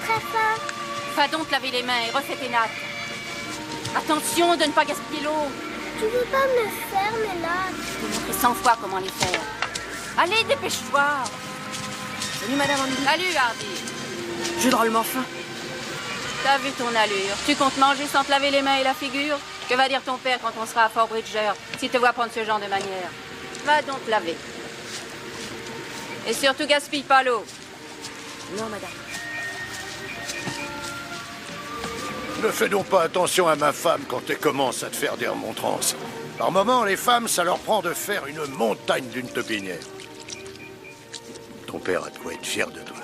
très faim. Va donc te laver les mains et refais tes nattes. Attention de ne pas gaspiller l'eau. Tu veux pas me le faire, mes nattes? Je t'ai montré 100 fois comment les faire. Allez, dépêche-toi. Salut, Madame Andy. Salut, Hardy. J'ai drôlement faim. T'as vu ton allure. Tu comptes manger sans te laver les mains et la figure? Que va dire ton père quand on sera à Fort Bridger, s'il te voit prendre ce genre de manière? Va donc te laver. Et surtout, gaspille pas l'eau. Non, madame. Ne fais donc pas attention à ma femme quand elle commence à te faire des remontrances. Par moments, les femmes, ça leur prend de faire une montagne d'une topinière. Ton père a de quoi être fier de toi.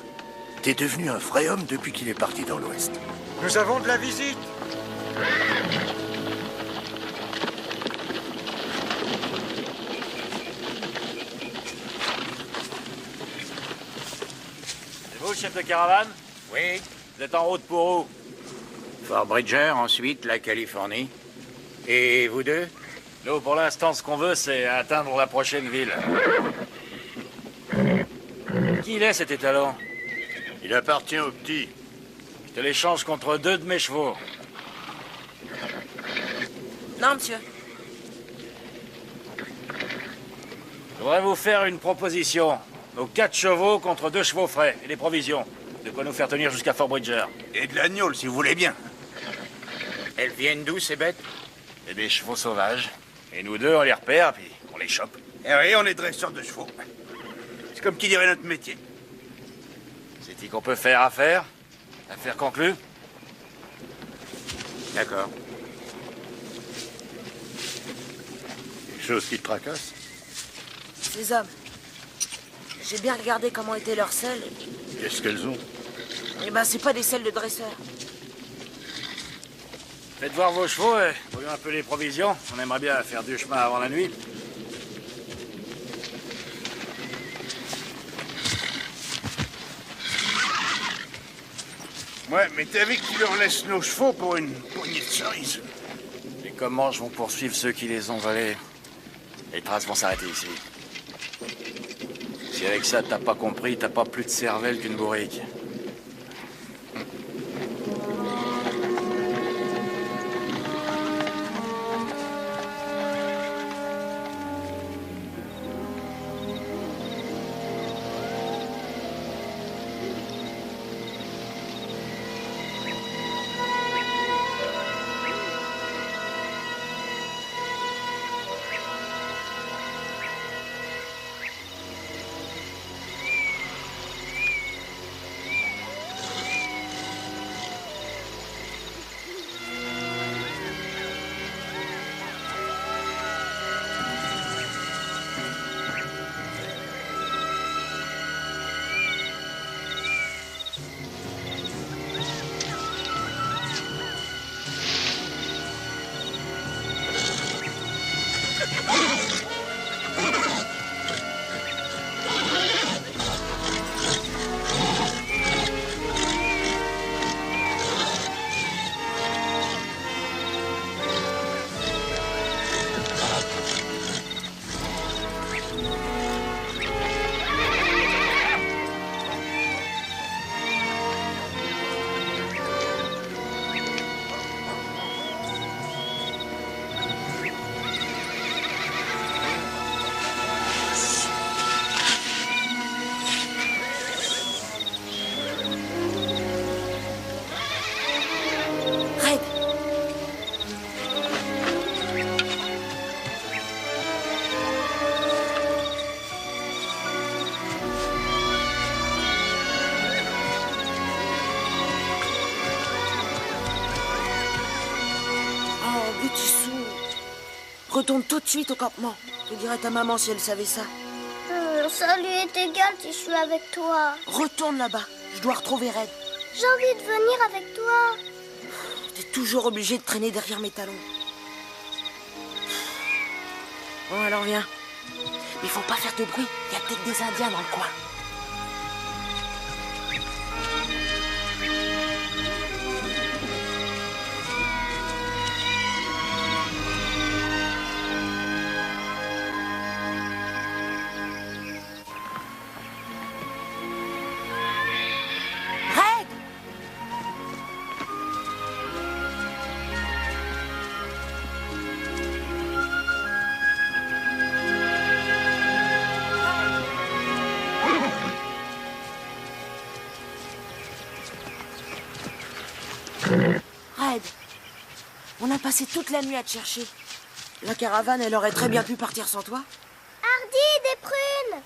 T'es devenu un vrai homme depuis qu'il est parti dans l'Ouest. Nous avons de la visite. C'est vous, chef de caravane? Oui. Vous êtes en route pour où? Fort Bridger, ensuite la Californie. Et vous deux? Nous, pour l'instant, ce qu'on veut, c'est atteindre la prochaine ville. Qui il est, cet étalon? Il appartient au petit. Je te l'échange contre 2 de mes chevaux. Non, monsieur. Je voudrais vous faire une proposition. Nos 4 chevaux contre 2 chevaux frais et des provisions. De quoi nous faire tenir jusqu'à Fort Bridger. Et de l'agneau, si vous voulez bien. Elles viennent d'où, ces bêtes? Et des chevaux sauvages. Et nous deux, on les repère, puis on les chope. Eh oui, on est dresseurs de chevaux. C'est comme qui dirait notre métier. C'est-il qu'on peut faire affaire? Affaire conclue? D'accord. Quelque chose qui te tracasse? Ces hommes. J'ai bien regardé comment étaient leurs selles. Qu'est-ce qu'elles ont? Eh ben, c'est pas des selles de dresseurs. Faites voir vos chevaux et voyons un peu les provisions. On aimerait bien faire du chemin avant la nuit. Ouais, mais t'as vu qu'ils leur laissent nos chevaux pour une poignée de cerises? Les Comanches vont poursuivre ceux qui les ont volés. Les traces vont s'arrêter ici. Si avec ça t'as pas compris, t'as pas plus de cervelle qu'une bourrique. Red. Oh, petit sou. Retourne tout de suite au campement. Que dirait ta maman si elle savait ça? Ça lui est égal si je suis avec toi. Retourne là-bas. Je dois retrouver Red. J'ai envie de venir avec toi. T'es toujours obligé de traîner derrière mes talons. Bon, alors viens. Mais faut pas faire de bruit. Il y a peut-être des Indiens dans le coin. Red! On a passé toute la nuit à te chercher. La caravane, elle aurait très bien pu partir sans toi. Hardy, des prunes!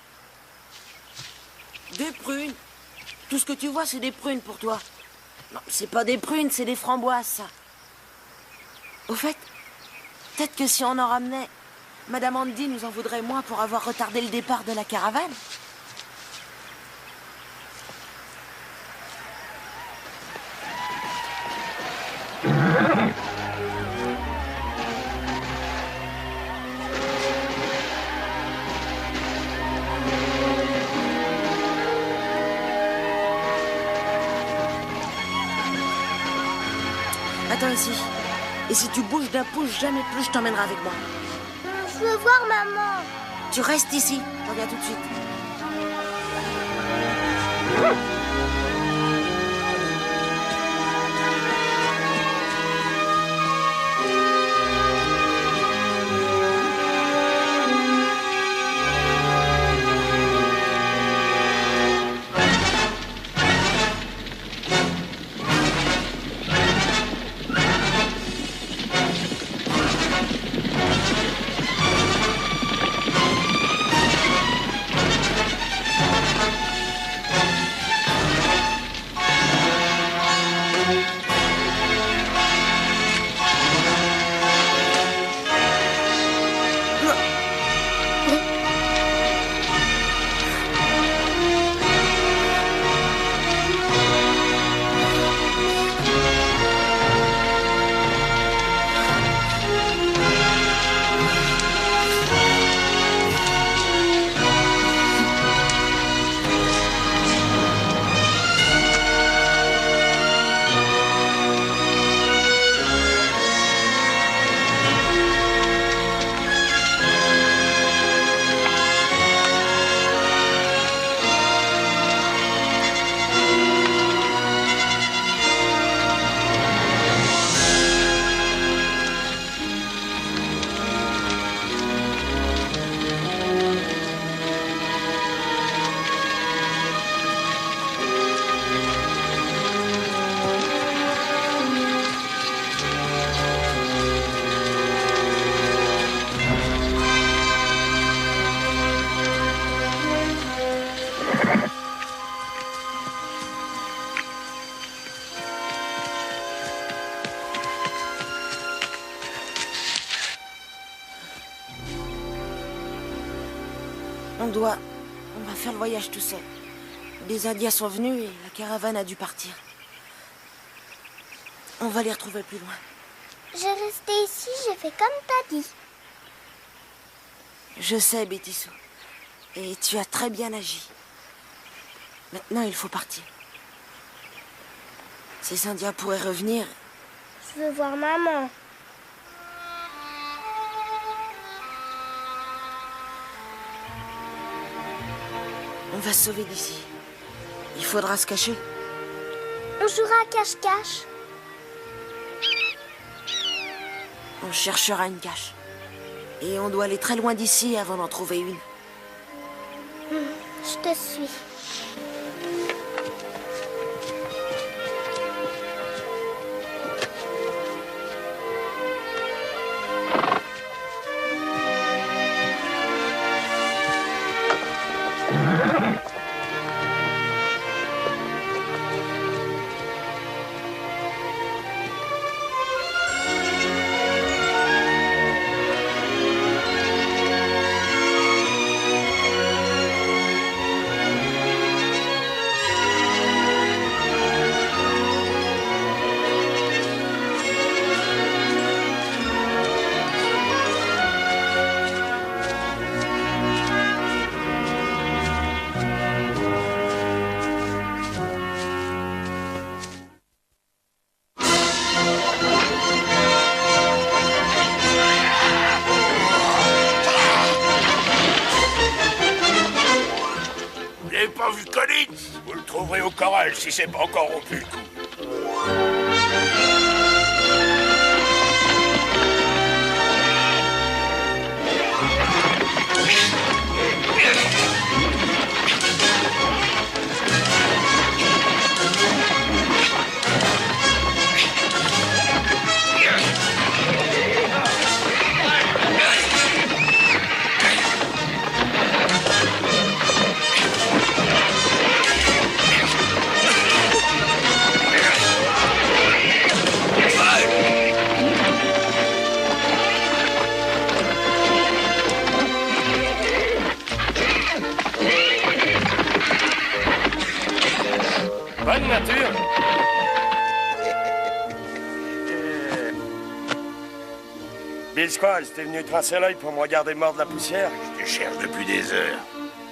Des prunes. Tout ce que tu vois, c'est des prunes pour toi. Non, c'est pas des prunes, c'est des framboises, ça. Au fait, peut-être que si on en ramenait, Madame Andy nous en voudrait moins pour avoir retardé le départ de la caravane. Attends ici. Et si tu bouges d'un pouce, jamais plus je t'emmènerai avec moi. Je veux voir maman. Tu restes ici. Je reviens tout de suite. On va faire le voyage tout seul. Les Indiens sont venus et la caravane a dû partir. On va les retrouver plus loin. J'ai resté ici, j'ai fait comme t'as dit. Je sais, Betty Sue. Et tu as très bien agi. Maintenant, il faut partir. Ces Indiens pourraient revenir. Je veux voir maman. On va se sauver d'ici. Il faudra se cacher. On jouera à cache-cache. On cherchera une cache. Et on doit aller très loin d'ici avant d'en trouver une. Je te suis. Pas vu Collins? Vous le trouverez au corral si c'est pas encore rompu le coup. de nature. Bill Squall, t'es venu tracer l'œil pour me regarder mordre la poussière? Je te cherche depuis des heures.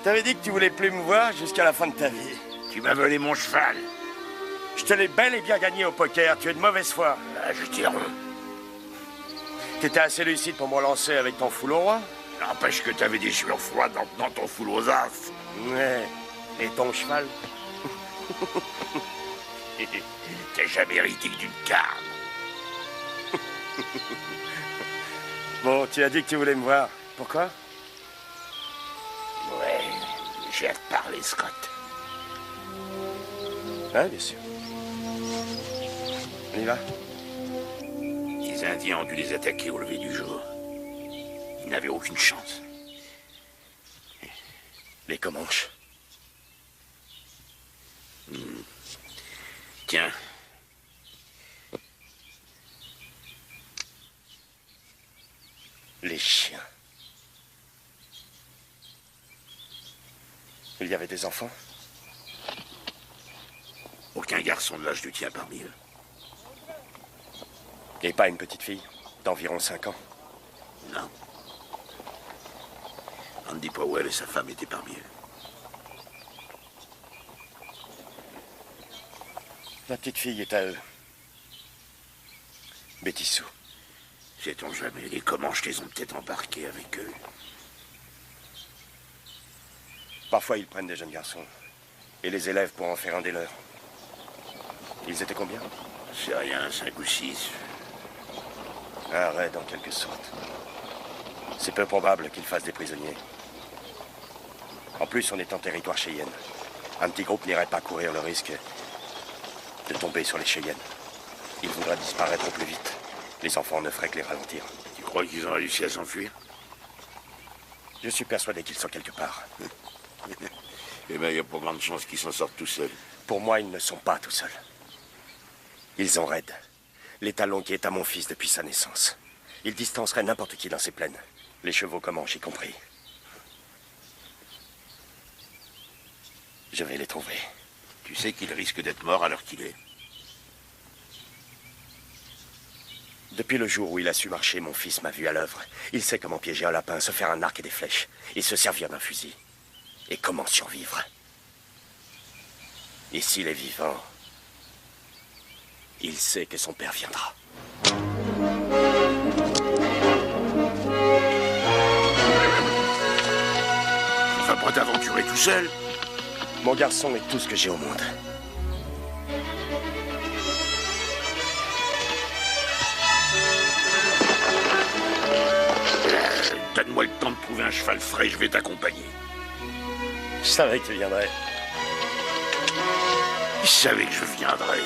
T'avais dit que tu voulais plus me voir jusqu'à la fin de ta vie. Tu m'as volé mon cheval. Je te l'ai bel et bien gagné au poker, tu es de mauvaise foi. Ah, je t'ai rond. T'étais assez lucide pour me relancer avec ton foulot au roi? N'empêche que t'avais des cheveux froids dans ton foule aux as. Ouais. Et ton cheval? T'as jamais hérité que d'une carne. Bon, tu as dit que tu voulais me voir. Pourquoi? Ouais, j'ai à te parler, Scott. Hein, bien sûr. On y va? Les Indiens ont dû les attaquer au lever du jour. Ils n'avaient aucune chance. Les Comanches. Tiens. Les chiens. Il y avait des enfants? Aucun garçon de l'âge du tien parmi eux. Et pas une petite fille d'environ 5 ans? Non. Andy Powell et sa femme étaient parmi eux. La petite fille est à eux. Betty Sue. Sait-on jamais, les Comanches les ont peut-être embarqués avec eux. Parfois, ils prennent des jeunes garçons et les élèvent pour en faire un des leurs. Ils étaient combien? C'est rien, 5 ou 6. Un raid, en quelque sorte. C'est peu probable qu'ils fassent des prisonniers. En plus, on est en territoire Cheyenne. Un petit groupe n'irait pas courir le risque de tomber sur les Cheyennes. Ils voudraient disparaître au plus vite. Les enfants ne feraient que les ralentir. Tu crois qu'ils ont réussi à s'enfuir? Je suis persuadé qu'ils sont quelque part. Eh bien, il n'y a pas grande chance qu'ils s'en sortent tout seuls. Pour moi, ils ne sont pas tout seuls. Ils ont Red, l'étalon qui est à mon fils depuis sa naissance. Il distancerait n'importe qui dans ces plaines. Les chevaux Comanches y compris. Je vais les trouver. Tu sais qu'il risque d'être mort à l'heure qu'il est. Depuis le jour où il a su marcher, mon fils m'a vu à l'œuvre. Il sait comment piéger un lapin, se faire un arc et des flèches, et se servir d'un fusil. Et comment survivre. Et s'il est vivant, il sait que son père viendra. Tu vas pas t'aventurer tout seul? Mon garçon est tout ce que j'ai au monde. Donne-moi le temps de trouver un cheval frais, je vais t'accompagner. Je savais que tu viendrais. Je savais que je viendrais.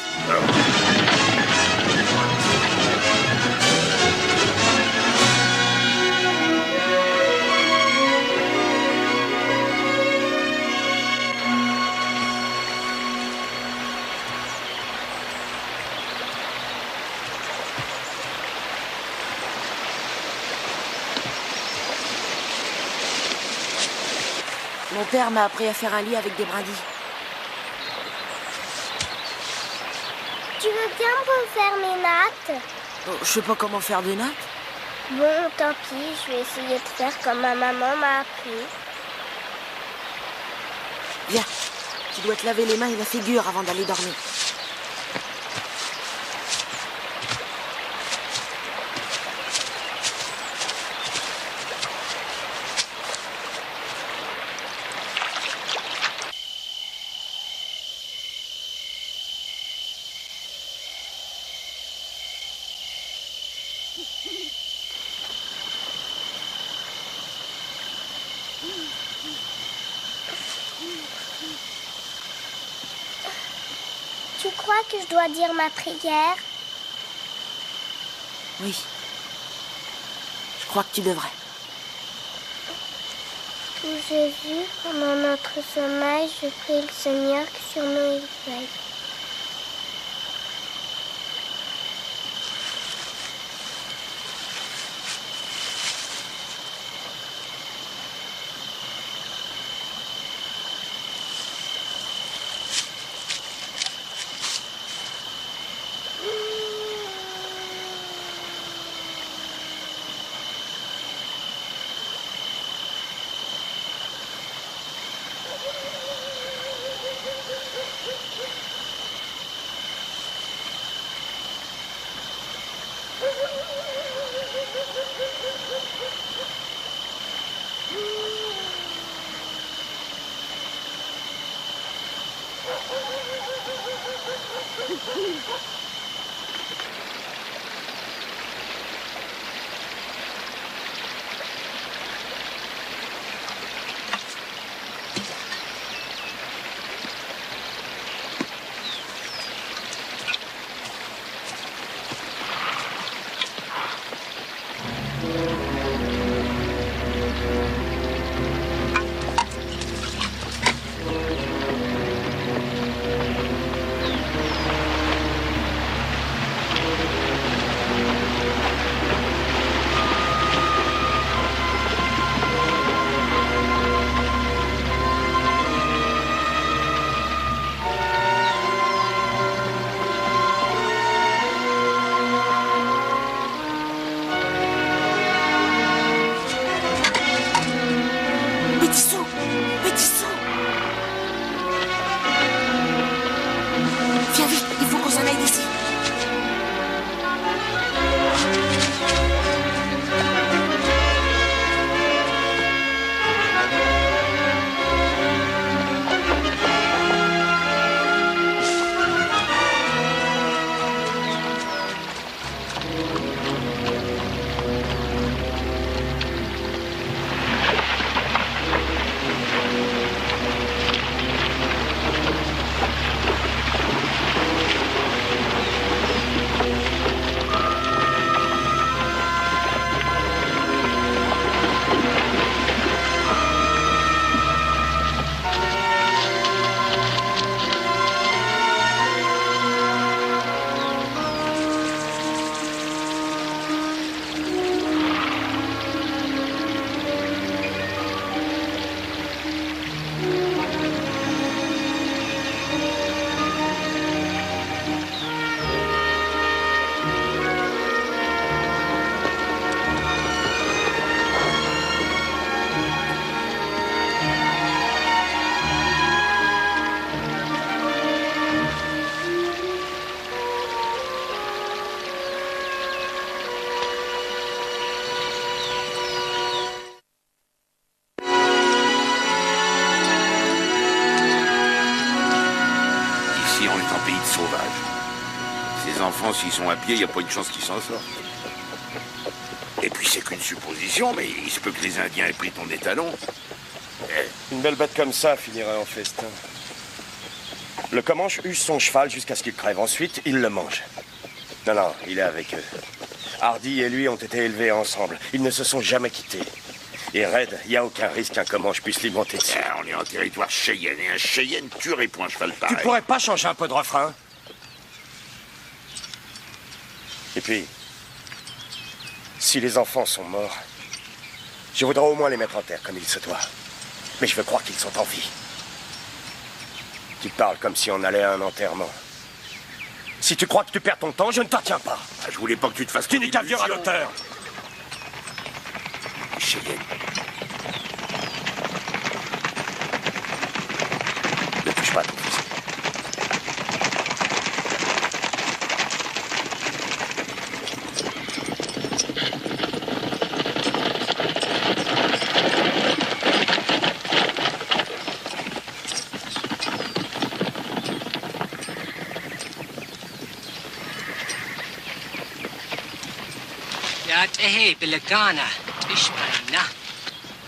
Mon père m'a appris à faire un lit avec des brindilles. Tu veux bien me refaire mes nattes? Oh, je sais pas comment faire des nattes. Bon, tant pis, je vais essayer de faire comme ma maman m'a appris. Viens, tu dois te laver les mains et la figure avant d'aller dormir. Tu crois que je dois dire ma prière? Oui. Je crois que tu devrais. Tout Jésus, pendant notre sommeil, je prie le Seigneur que sur nous il veille. S'ils sont à pied, il n'y a pas une chance qu'ils s'en sortent. Et puis c'est qu'une supposition, mais il se peut que les Indiens aient pris ton étalon. Une belle bête comme ça finirait en festin. Le Comanche use son cheval jusqu'à ce qu'il crève. Ensuite, il le mange. Non, il est avec eux. Hardy et lui ont été élevés ensemble. Ils ne se sont jamais quittés. Et Red, il n'y a aucun risque qu'un Comanche puisse lui monter dessus. On est en territoire Cheyenne, et un Cheyenne tuerait point un cheval pareil. Tu pourrais pas changer un peu de refrain? Et puis, si les enfants sont morts, je voudrais au moins les mettre en terre comme il se doit. Mais je veux croire qu'ils sont en vie. Tu parles comme si on allait à un enterrement. Si tu crois que tu perds ton temps, je ne t'en tiens pas. Je voulais pas que tu te fasses... Tu n'es qu'un vieux radoteur. Cheyenne. Ne touche pas à ton fusil.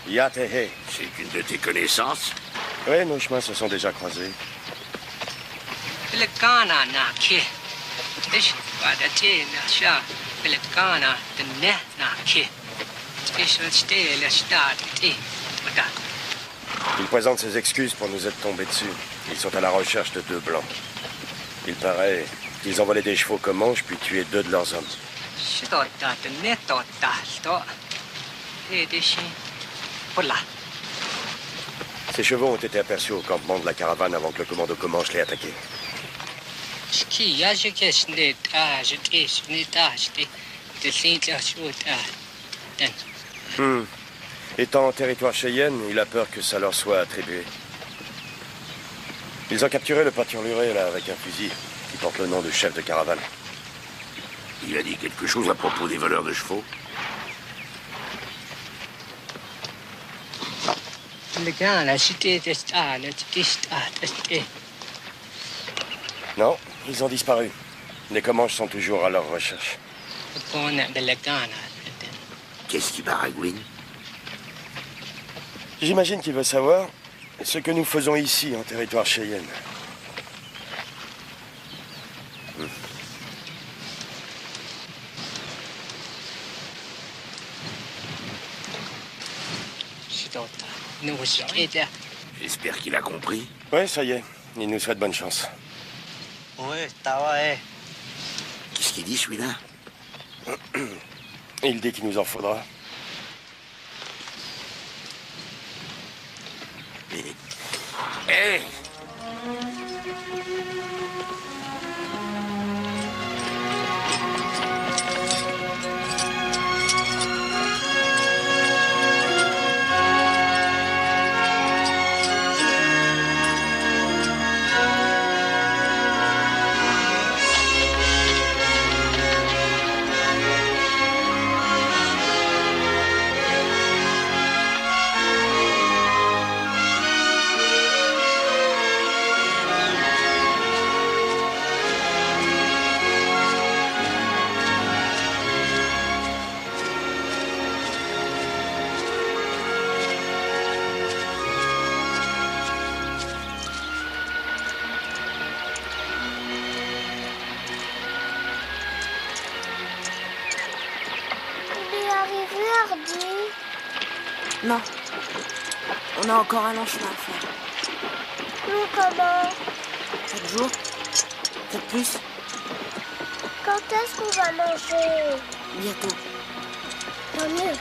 Yatehe. C'est une de tes connaissances? Oui, nos chemins se sont déjà croisés. Il présente ses excuses pour nous être tombés dessus. Ils sont à la recherche de 2 blancs. Il paraît qu'ils ont volé des chevaux Comanches puis tué 2 de leurs hommes. Ces chevaux ont été aperçus au campement de la caravane avant que le commando Comanche les attaqué. Étant en territoire Cheyenne, il a peur que ça leur soit attribué. Ils ont capturé le pâturluré, là, avec un fusil, qui porte le nom de chef de caravane. Il a dit quelque chose à propos des voleurs de chevaux? Non, Ils ont disparu. Les Comanches sont toujours à leur recherche. Qu'est-ce qui baragouine? J'imagine qu'il veut savoir ce que nous faisons ici, en territoire Cheyenne. J'espère qu'il a compris. Ouais, ça y est. Il nous souhaite bonne chance. Qu'est-ce qu'il dit, celui-là? Il dit qu'il nous en faudra. Hé! Non. On a encore un long chemin à faire. Nous, comment? 4 jours? Peut-être plus? Quand est-ce qu'on va manger? Bientôt. Tant mieux.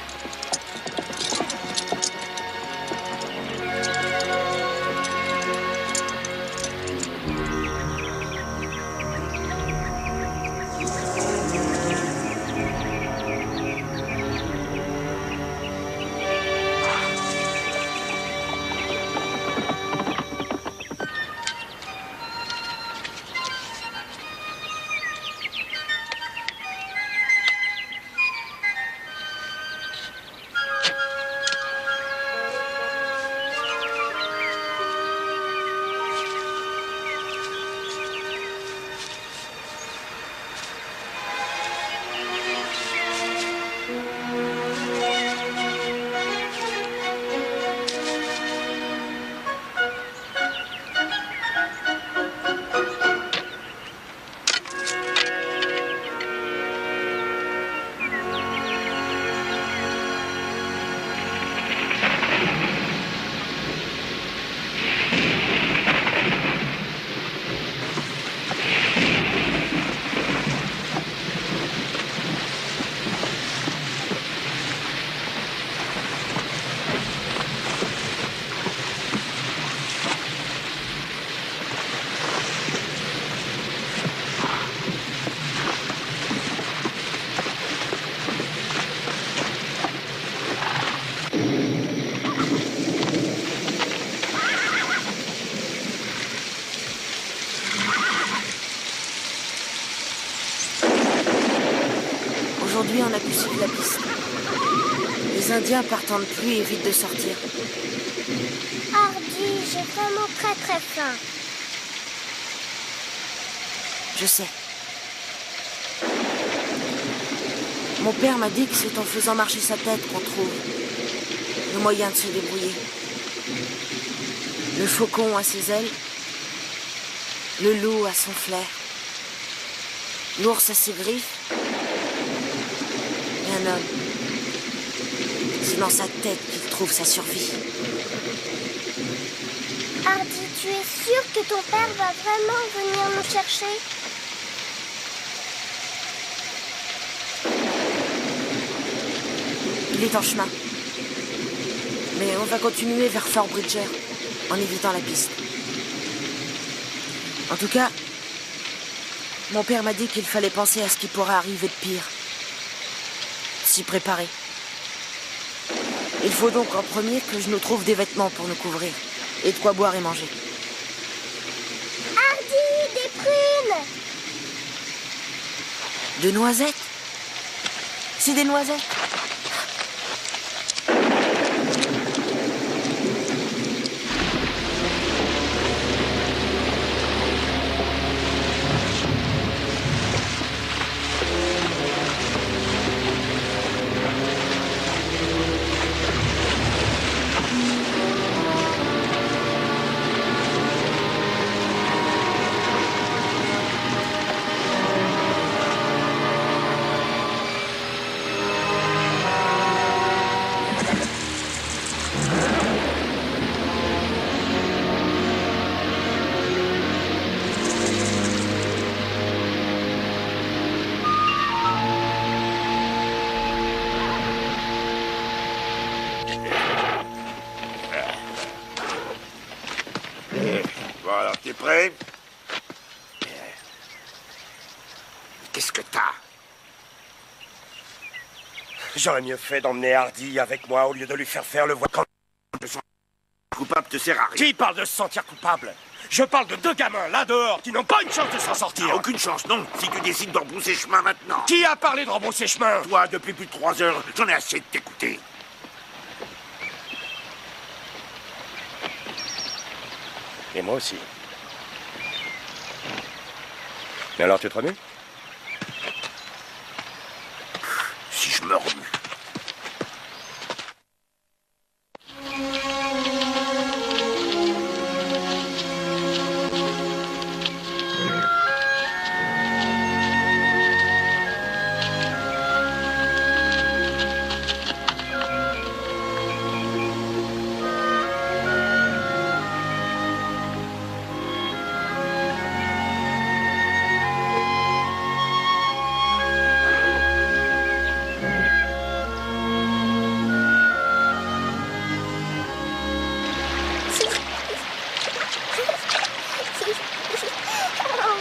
Aujourd'hui, on a pu suivre la piste. Les Indiens partent en pluie évitent de sortir. Hardy, j'ai vraiment très très faim. Je sais. Mon père m'a dit que c'est en faisant marcher sa tête qu'on trouve le moyen de se débrouiller. Le faucon a ses ailes, le loup a son flair, l'ours a ses griffes, et un homme. C'est dans sa tête qu'il trouve sa survie. Hardy, tu es sûr que ton père va vraiment venir nous chercher? Il est en chemin. Mais on va continuer vers Fort Bridger, en évitant la piste. En tout cas, mon père m'a dit qu'il fallait penser à ce qui pourrait arriver de pire. S'y préparer. Il faut donc en premier que je nous trouve des vêtements pour nous couvrir. Et de quoi boire et manger. Hardy, des prunes! De noisettes? C'est des noisettes. prêt? Qu'est-ce que t'as? J'aurais mieux fait d'emmener Hardy avec moi au lieu de lui faire le voie. Coupable te sert à rien. Qui parle de se sentir coupable? Je parle de deux gamins, là dehors, qui n'ont pas une chance de s'en sortir. T'as aucune chance, non, si tu décides de rebrousser chemin maintenant. Qui a parlé de rebrousser chemin? Toi, depuis plus de 3 heures, j'en ai assez de t'écouter. Et moi aussi. Mais alors tu te remets? Si je me remue.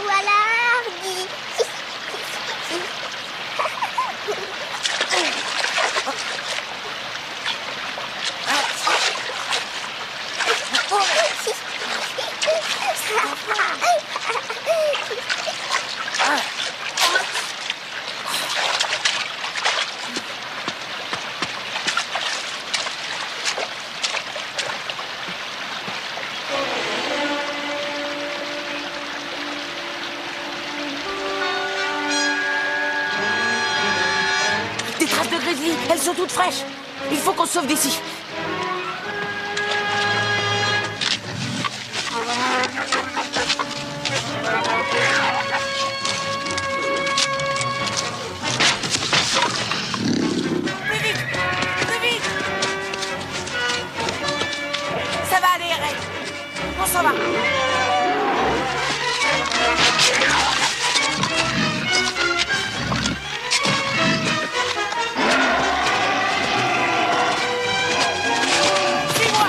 Voilà Hardy. Des traces de grizzly, elles sont toutes fraîches. Il faut qu'on se sauve d'ici. Plus vite! Plus vite! Ça va aller, Ray. On s'en va. Suis-moi!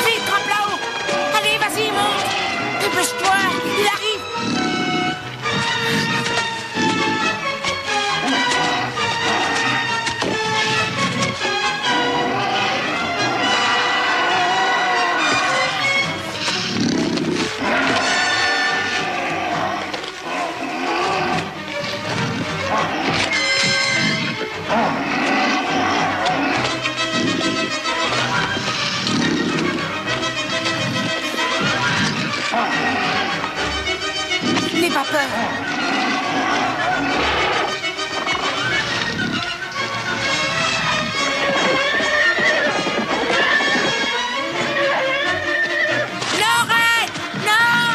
Vite, grimpe là-haut! Allez, vas-y, monte! Dépêche-toi, il arrive! N'aie pas peur! Non, Ray! Non!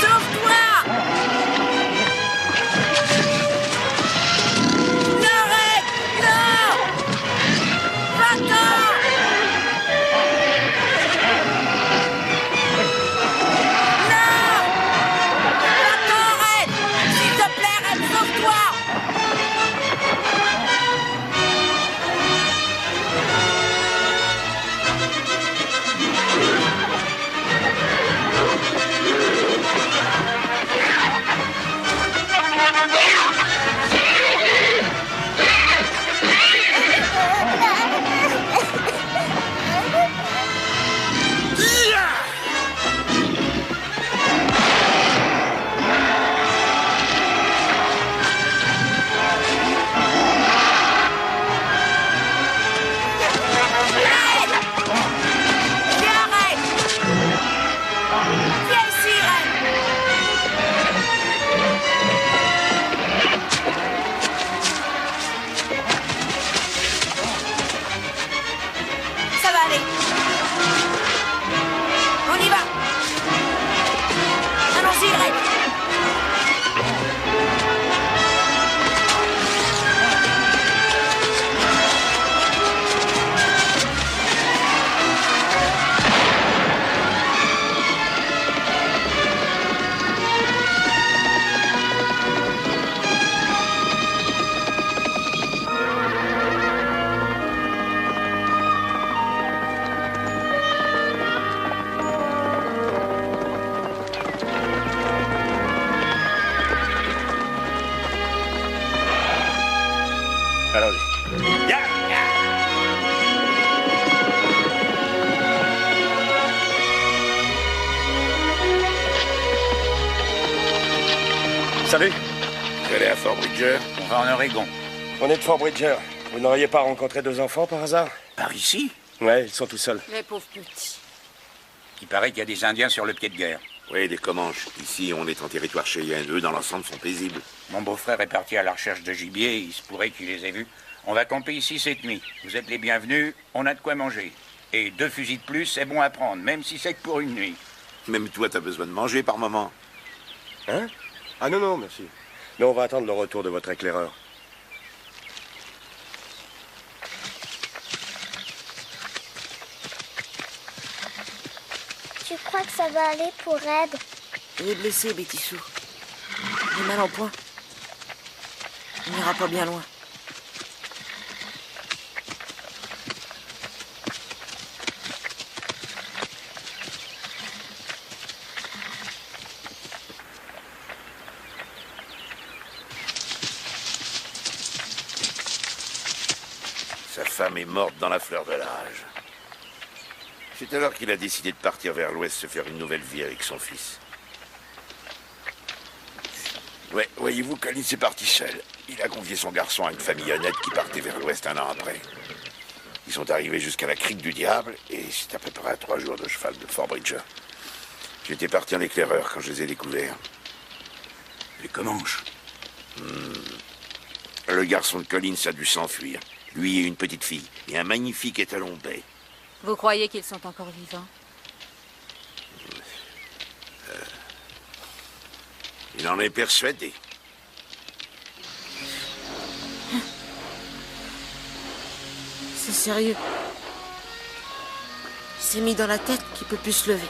Sauve-toi! Non, Ray! Non! Va-t'en! Salut. Vous allez à Fort Bridger? On va en Oregon. On est de Fort Bridger. Vous n'auriez pas rencontré 2 enfants par hasard? Par ici? Ouais, ils sont tout seuls. Les pauvres petits. Il paraît qu'il y a des Indiens sur le pied de guerre. Oui, des Comanches. Ici, on est en territoire cheyenne. Eux, dans l'ensemble, sont paisibles. Mon beau-frère est parti à la recherche de gibier, il se pourrait qu'il les ait vus. On va camper ici cette nuit. Vous êtes les bienvenus, on a de quoi manger. Et 2 fusils de plus, c'est bon à prendre, même si c'est que pour une nuit. Même toi, t'as besoin de manger par moment. Hein? Ah non, non, merci. Mais on va attendre le retour de votre éclaireur. Tu crois que ça va aller pour Red? Il est blessé, Bétissou. Il est mal en point. Il n'ira pas bien loin. Sa femme est morte dans la fleur de l'âge. C'est alors qu'il a décidé de partir vers l'ouest se faire une nouvelle vie avec son fils. Ouais, voyez-vous, Collins est parti seul. Il a confié son garçon à une famille honnête qui partait vers l'ouest un an après. Ils sont arrivés jusqu'à la crique du diable et c'est à peu près à 3 jours de cheval de Fort Bridger. J'étais parti en éclaireur quand je les ai découverts. Les Comanches. Le garçon de Collins a dû s'enfuir. Lui et une petite fille. Et un magnifique étalon bai. Vous croyez qu'ils sont encore vivants? Il en est persuadé. C'est sérieux. Il s'est mis dans la tête qu'il peut plus se lever.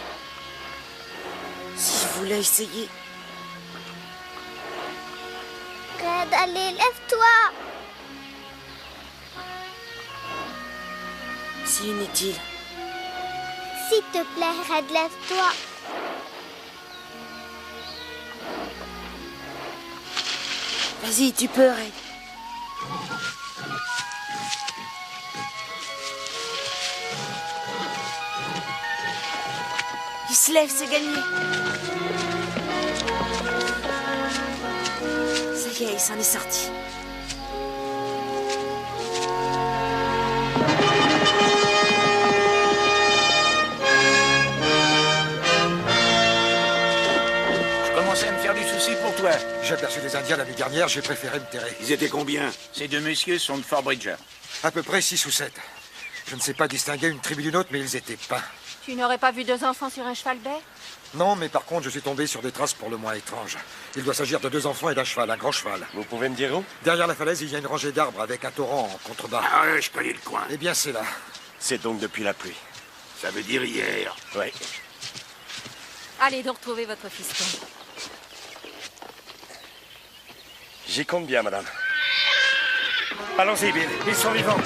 S'il voulait essayer... Red, allez, lève-toi! C'est inutile. S'il te plaît, Red, lève-toi. Vas-y, tu peux, Red. Il se lève, c'est gagné. Ça y est, il s'en est sorti. Je commençais à me faire du souci pour toi. J'ai aperçu des Indiens la nuit dernière, j'ai préféré me terrer. Ils étaient combien? Ces 2 messieurs sont de Fort Bridger. À peu près 6 ou 7. Je ne sais pas distinguer une tribu d'une autre, mais ils étaient peints. Tu n'aurais pas vu 2 enfants sur un cheval bai? Non, mais par contre, je suis tombé sur des traces pour le moins étranges. Il doit s'agir de 2 enfants et d'un cheval, un grand cheval. Vous pouvez me dire où? Derrière la falaise, il y a une rangée d'arbres avec un torrent en contrebas. Ah ouais, je connais le coin. Eh bien, c'est là. C'est donc depuis la pluie. Ça veut dire hier. Oui. Allez donc retrouver votre fiston. J'y compte bien, madame. Allons-y, Bill. Ils sont vivants.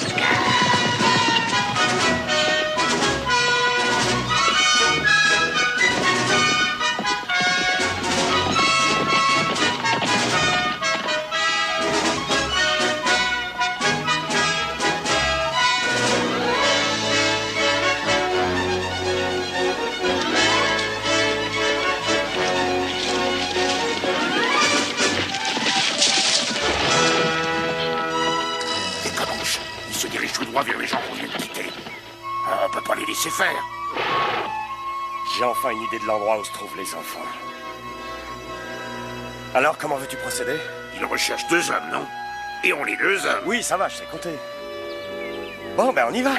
Les Comanches, ils se dirigent tout droit vers les gens qu'on vient de quitter. On peut pas les laisser faire. J'ai enfin une idée de l'endroit où se trouvent les enfants. Alors, comment veux-tu procéder? Ils recherchent 2 hommes, non? Et on les 2 hommes. Oui, ça va, je sais compter. Bon, ben on y va.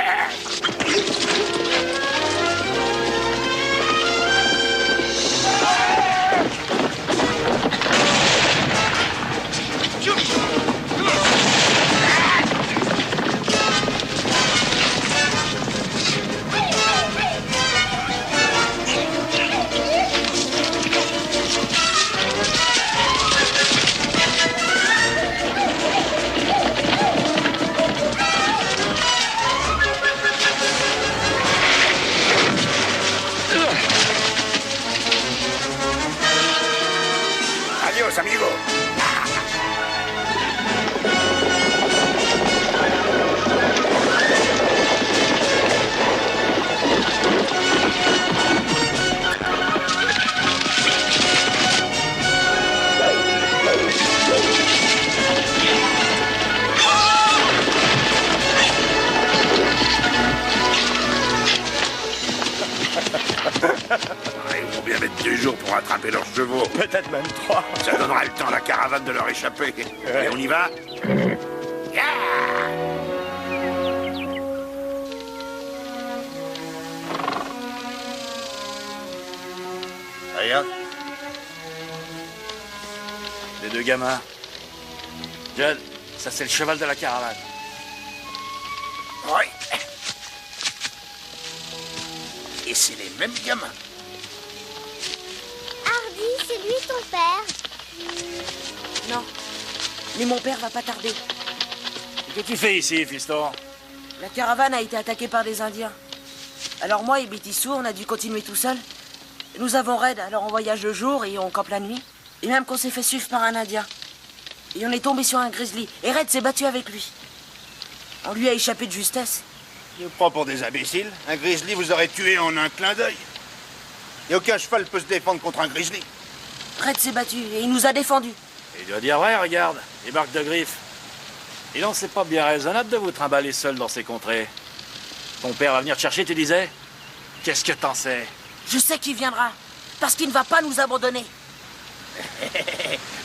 rattraper leurs chevaux. Peut-être même 3. Ça donnera le temps à la caravane de leur échapper. Et on y va? Regarde. Les 2 gamins. Judd, ça c'est le cheval de la caravane. Oui. Et c'est les mêmes gamins. Hardy, c'est lui ton père. Non. Mais mon père va pas tarder. Que tu fais ici, fiston? La caravane a été attaquée par des Indiens. Alors moi et Betty Sue, on a dû continuer tout seul. Nous avons Red, alors on voyage le jour et on campe la nuit. Et même qu'on s'est fait suivre par un Indien. Et on est tombé sur un grizzly. Et Red s'est battu avec lui. On lui a échappé de justesse. Je vous prends pour des imbéciles. Un grizzly vous aurait tué en un clin d'œil. Et aucun cheval peut se défendre contre un grizzly. Red s'est battu et il nous a défendus. Il doit dire vrai, regarde, les marques de griffes. Et non, c'est pas bien raisonnable de vous trimballer seul dans ces contrées. Ton père va venir te chercher, tu disais? Qu'est-ce que t'en sais? Je sais qu'il viendra. Parce qu'il ne va pas nous abandonner.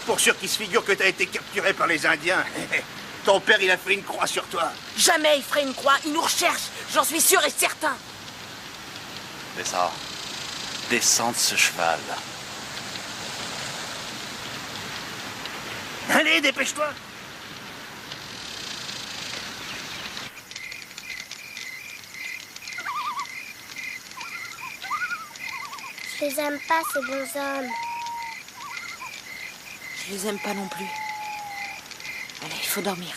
Pour sûr qu'il se figure que t'as été capturé par les Indiens. Ton père, il a fait une croix sur toi. Jamais il ferait une croix. Il nous recherche. J'en suis sûr et certain. Descends. Descends de ce cheval. Allez, dépêche-toi. Je les aime pas, ces bons hommes. Je les aime pas non plus. Allez, il faut dormir.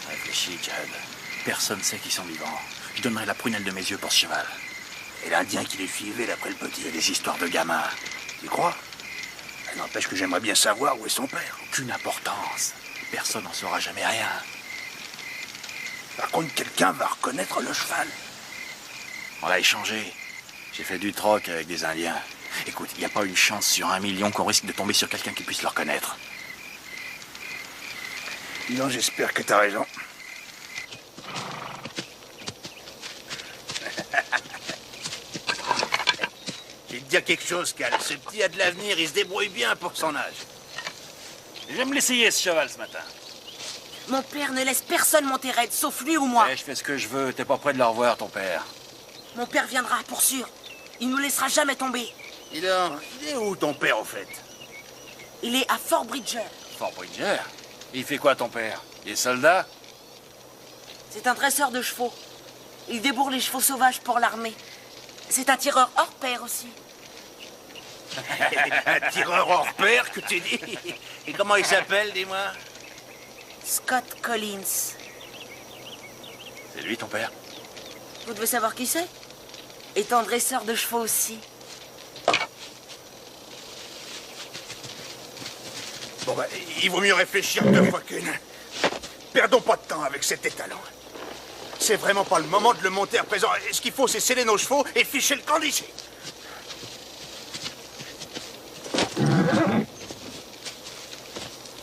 Réfléchis, Judd. Personne sait qu'ils sont vivants. Je donnerai la prunelle de mes yeux pour ce cheval. Et l'Indien qui les suivait, d'après le petit. C'est des histoires de gamins. Tu crois? Ça n'empêche que j'aimerais bien savoir où est son père. Aucune importance. Personne n'en saura jamais rien. Par contre, quelqu'un va reconnaître le cheval. On l'a échangé. J'ai fait du troc avec des Indiens. Écoute, il n'y a pas une chance sur 1 million qu'on risque de tomber sur quelqu'un qui puisse le reconnaître. Non, j'espère que t'as raison. Je vais te dire quelque chose, Cal. Ce petit a de l'avenir, il se débrouille bien pour son âge. J'aime l'essayer, ce cheval, ce matin. Mon père ne laisse personne monter Red, sauf lui ou moi. Eh, je fais ce que je veux. T'es pas près de le revoir, ton père. Mon père viendra, pour sûr. Il nous laissera jamais tomber. Dis donc, il est où ton père, au fait? Il est à Fort Bridger. Fort Bridger. Il fait quoi, ton père? Il est soldat? C'est un dresseur de chevaux. Il débourre les chevaux sauvages pour l'armée. C'est un tireur hors pair aussi. Un tireur hors pair, que tu dis? Et comment il s'appelle, dis-moi? Scott Collins. C'est lui, ton père? Vous devez savoir qui c'est? Étant dresseur de chevaux aussi. Bon, bah, il vaut mieux réfléchir 2 fois qu'une. Perdons pas de temps avec cet étalon. C'est vraiment pas le moment de le monter à présent. Ce qu'il faut, c'est sceller nos chevaux et ficher le camp d'ici.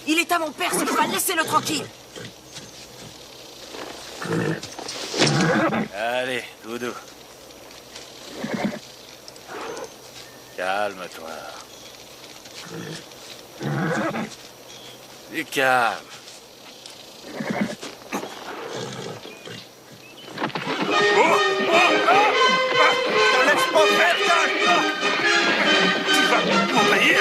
Il est à mon père, ce cheval, laissez-le tranquille. Allez, Doudou. Calme-toi. Du calme. Laisse pas faire, Cal. Tu vas m'envahir.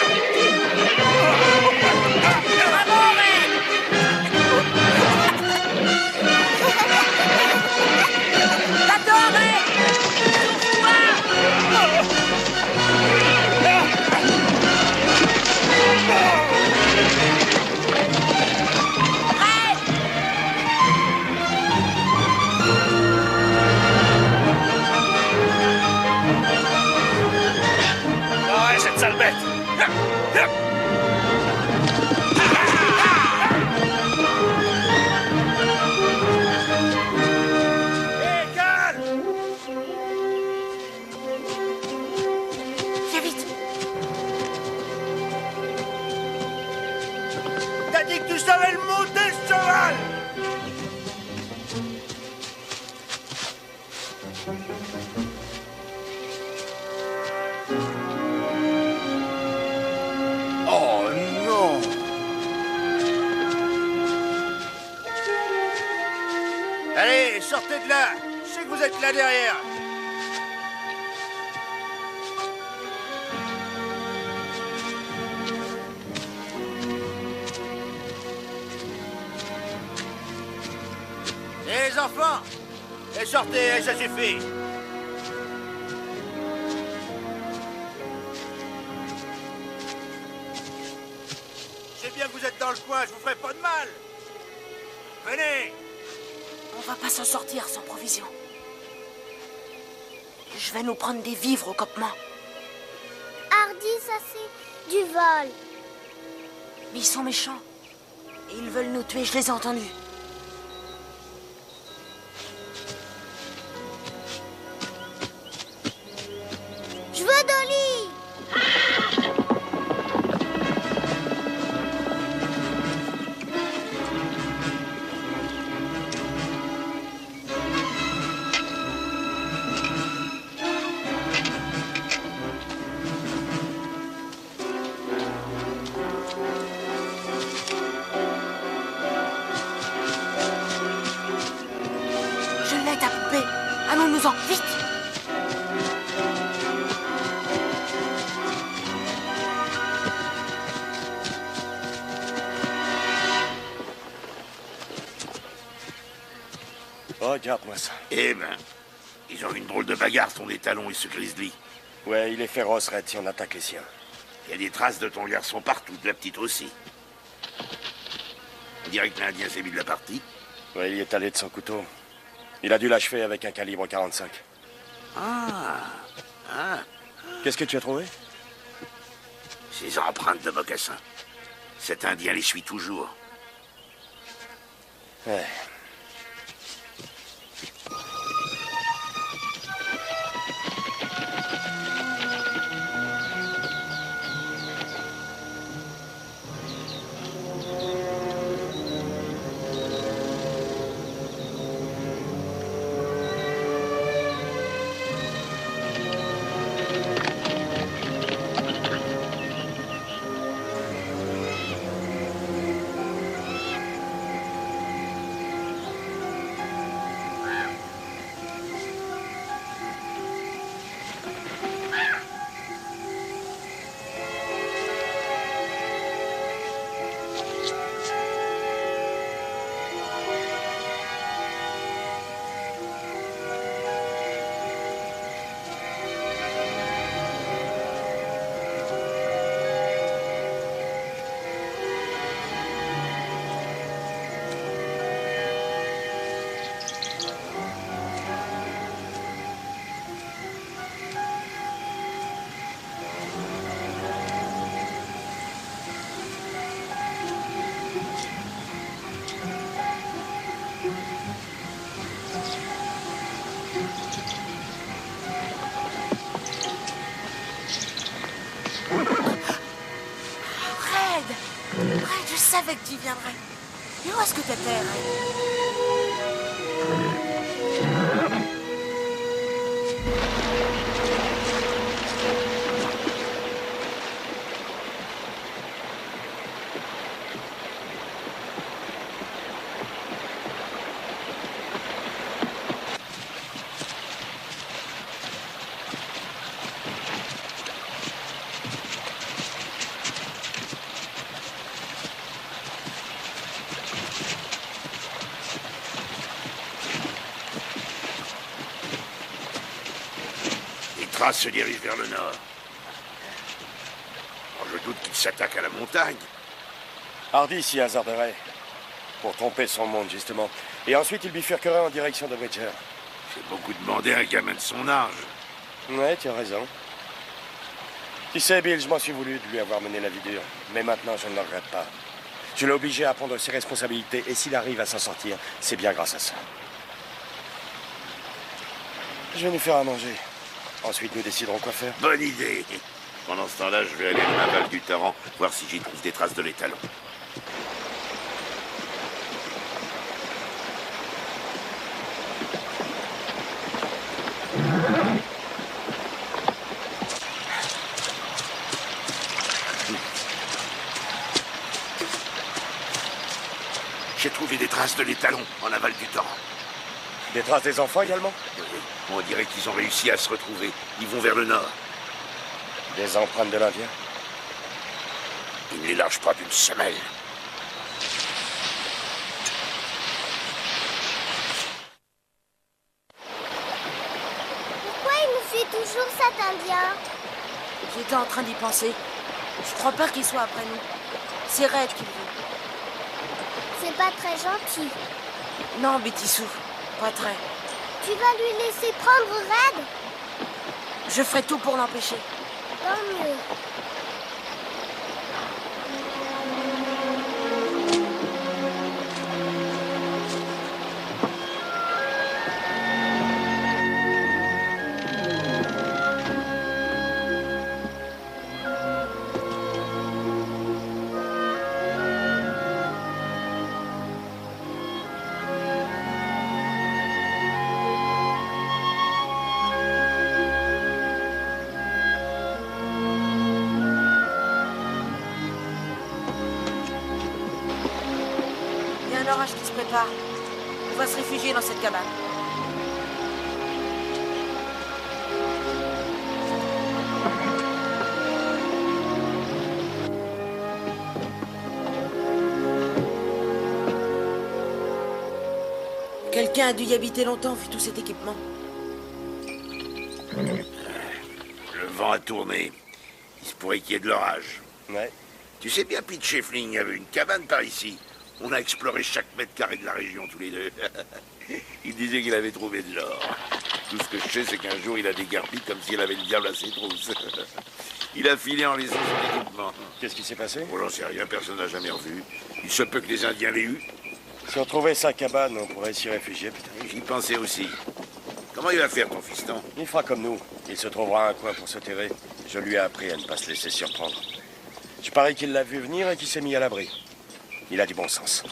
Ouais, cette sale bête. Hé, Cal! Viens vite. T'as dit que tu savais le monter, ce cheval! sortez de là. Je sais que vous êtes là derrière. Les enfants, et sortez, ça suffit. Je sais bien que vous êtes dans le coin, je vous ferai pas de mal. Venez. On va pas s'en sortir sans provision. Je vais nous prendre des vivres au campement. Hardy, ça c'est du vol. Mais ils sont méchants. Et ils veulent nous tuer, je les ai entendus. Je veux Dolly. Je l'ai, ta poupée. Allons-nous-en, vite. Regarde-moi ça. Eh ben, ils ont une drôle de bagarre, ton étalon et ce grizzly. Ouais, il est féroce, Red, si on attaque les siens. Il y a des traces de ton garçon partout, de la petite aussi. On dirait que l'Indien s'est mis de la partie. Ouais, il est allé de son couteau. Il a dû l'achever avec un calibre 45. Ah, Qu'est-ce que tu as trouvé? ces empreintes de mocassin. Cet Indien les suit toujours. Ouais. Red, je savais que tu viendrais. Et où est-ce que t'étais, Red? Les traces se dirigent vers le nord. Alors, je doute qu'ils s'attaquent à la montagne. Hardy s'y hasarderait. Pour tromper son monde, justement. Et ensuite, il bifurquerait en direction de Bridger. C'est beaucoup demandé à un gamin de son âge. Ouais, tu as raison. Tu sais, Bill, je m'en suis voulu de lui avoir mené la vie dure. Mais maintenant, je ne le regrette pas. Je l'ai obligé à prendre ses responsabilités. Et s'il arrive à s'en sortir, c'est bien grâce à ça. Je vais nous faire à manger. Ensuite, nous déciderons quoi faire. Bonne idée. Pendant ce temps-là, je vais aller dans l'aval du torrent, voir si j'y trouve des traces de l'étalon. J'ai trouvé des traces de l'étalon en aval du torrent. Des traces des enfants également? On dirait qu'ils ont réussi à se retrouver. Ils vont vers le nord. Des empreintes de l'Indien? Ils ne les lâchent pas d'une semelle. Pourquoi il nous suit toujours cet Indien? J'étais en train d'y penser. Je crois pas qu'il soit après nous. C'est Red qui le veut. C'est pas très gentil. Non, Bétissou, pas très. Tu vas lui laisser prendre Red? Je ferai tout pour l'empêcher. Tant mieux. Il y a un orage qui se prépare. On va se réfugier dans cette cabane. Quelqu'un a dû y habiter longtemps, vu tout cet équipement. Le vent a tourné. Il se pourrait qu'il y ait de l'orage. Ouais. Tu sais bien, Pete Scheffling avait une cabane par ici. On a exploré chaque mètre carré de la région tous les deux. Il disait qu'il avait trouvé de l'or. Tout ce que je sais, c'est qu'un jour, il a déguerpi comme s'il avait le diable à ses trousses. Il a filé en laissant son équipement. Qu'est-ce qui s'est passé? Oh, j'en sais rien, personne n'a jamais revu. Il se peut que les Indiens l'aient eu. Si on trouvait sa cabane, on pourrait s'y réfugier, putain. J'y pensais aussi. Comment il va faire, ton fiston? Il fera comme nous. Il se trouvera un coin pour se terrer. Je lui ai appris à ne pas se laisser surprendre. Je parie qu'il l'a vu venir et qu'il s'est mis à l'abri. Il a du bon sens.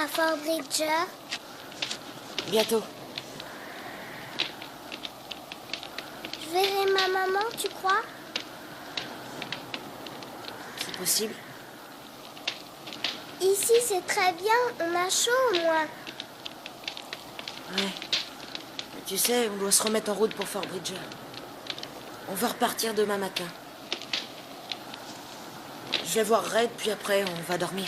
à Fort Bridger? Bientôt. Je verrai ma maman, tu crois? possible? Ici, c'est très bien. On a chaud, au moins. Ouais. Mais tu sais, on doit se remettre en route pour Fort Bridger. On va repartir demain matin. Je vais voir Red, puis après, on va dormir.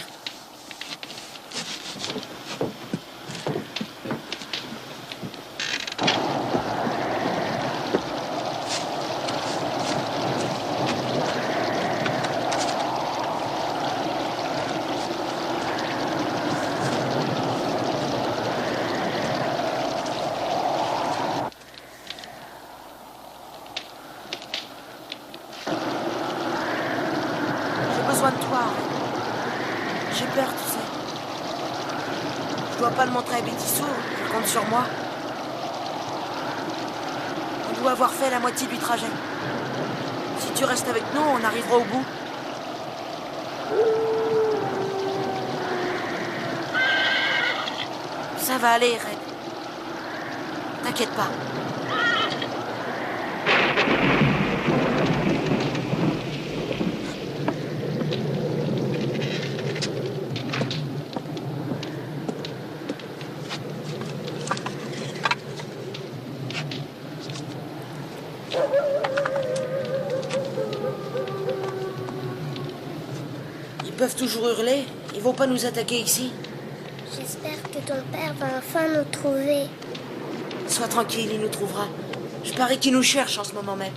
J'ai besoin de toi. J'ai peur, tu sais. Je dois pas le montrer à Betty Sue. Elle compte sur moi. On doit avoir fait la moitié du trajet. Si tu restes avec nous, on arrivera au bout. Ça va aller, Red. T'inquiète pas. Ils peuvent toujours hurler. Ils vont pas nous attaquer ici. J'espère que ton père va enfin nous trouver. Sois tranquille, il nous trouvera. Je parie qu'il nous cherche en ce moment même.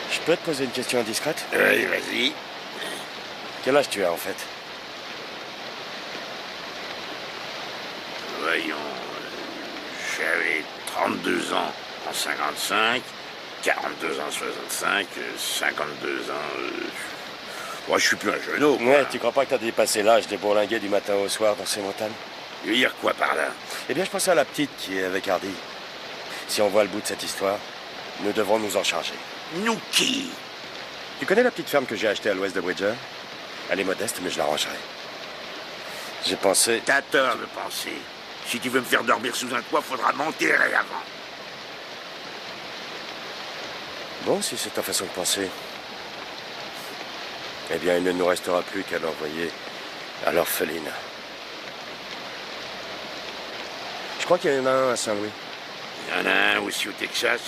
Je peux te poser une question indiscrète? Oui, vas-y. Quel âge tu as en fait? Voyons. J'avais 32 ans en 55, 42 ans en 65, 52 ans... Moi, je suis plus un jeune homme. Ouais, tu crois pas que t'as dépassé l'âge des bourlinguets du matin au soir dans ces montagnes? Tu veux dire quoi par là? Eh bien, je pensais à la petite qui est avec Hardy. Si on voit le bout de cette histoire, nous devrons nous en charger. Nous qui? Tu connais la petite ferme que j'ai achetée à l'ouest de Bridger? Elle est modeste, mais je l'arrangerai. J'ai pensé... T'as tort de penser. Si tu veux me faire dormir sous un toit, faudra m'enterrer avant. Bon, si c'est ta façon de penser... Eh bien, il ne nous restera plus qu'à l'envoyer à l'orpheline. Je crois qu'il y en a un à Saint-Louis. Il y en a un aussi au Texas.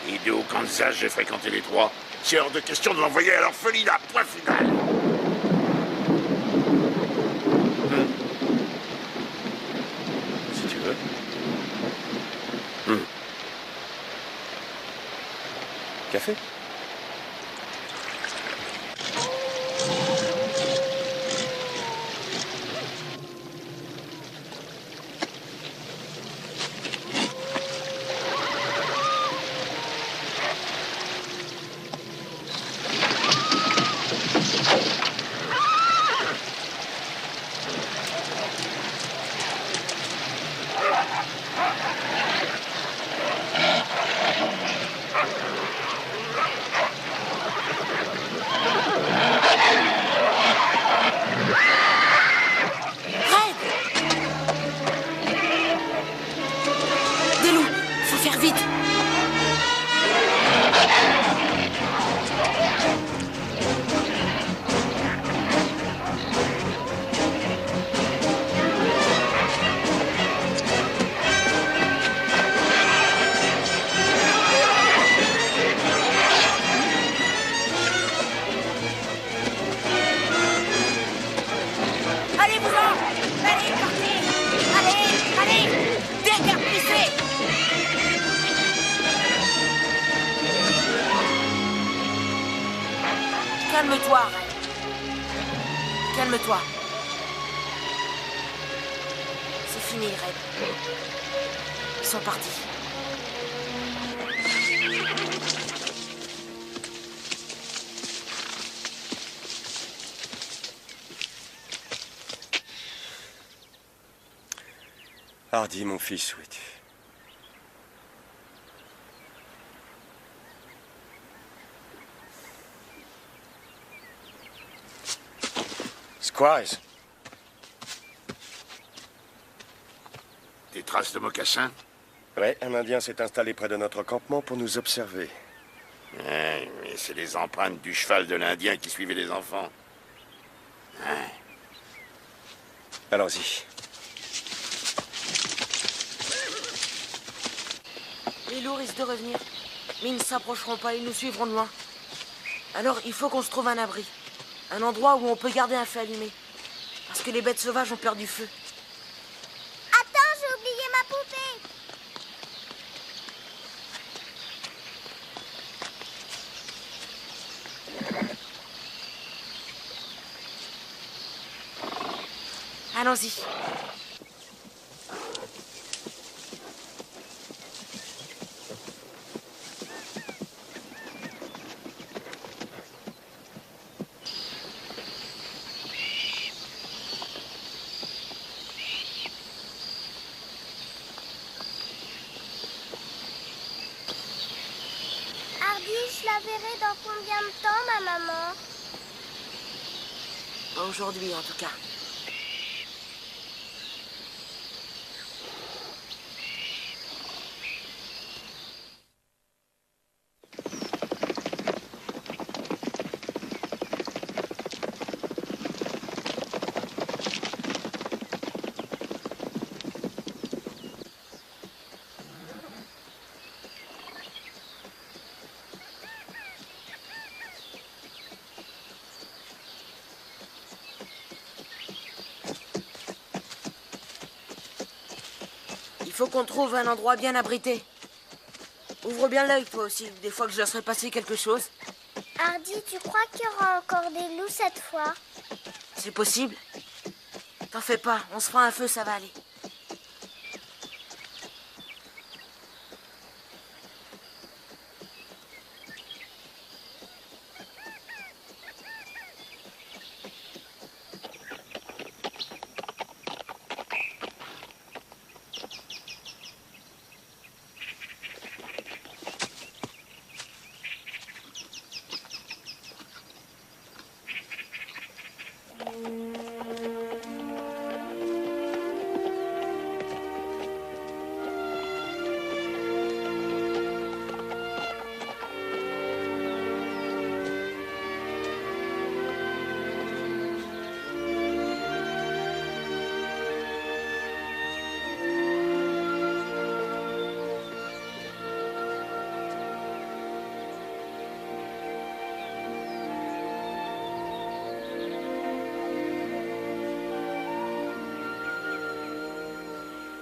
Et deux au Kansas, j'ai fréquenté les trois. C'est hors de question de l'envoyer à l'orpheline à point final. Si tu veux. Café? Des loups, faut faire vite. Allez-vous-en! Allez, partez! Allez, allez! Dégarpissez! Calme-toi, Red. Calme-toi. C'est fini, Red. Ils sont partis. Hardy, mon fils, où es-tu? Squires. traces de mocassins? Ouais, un Indien s'est installé près de notre campement pour nous observer. Ouais, mais c'est les empreintes du cheval de l'Indien qui suivait les enfants. Ouais. Allons-y. Les loups risquent de revenir. Mais ils ne s'approcheront pas, ils nous suivront de loin. Alors, il faut qu'on se trouve un abri. Un endroit où on peut garder un feu allumé. Parce que les bêtes sauvages ont peur du feu. Attends, j'ai oublié ma poupée. Allons-y. Hardy, je la verrai dans combien de temps, ma maman? Pas aujourd'hui, en tout cas. Il faut qu'on trouve un endroit bien abrité. Ouvre bien l'œil, toi aussi, des fois que je laisserai passer quelque chose. Hardy, tu crois qu'il y aura encore des loups cette fois? C'est possible. T'en fais pas, on se fera un feu, ça va aller.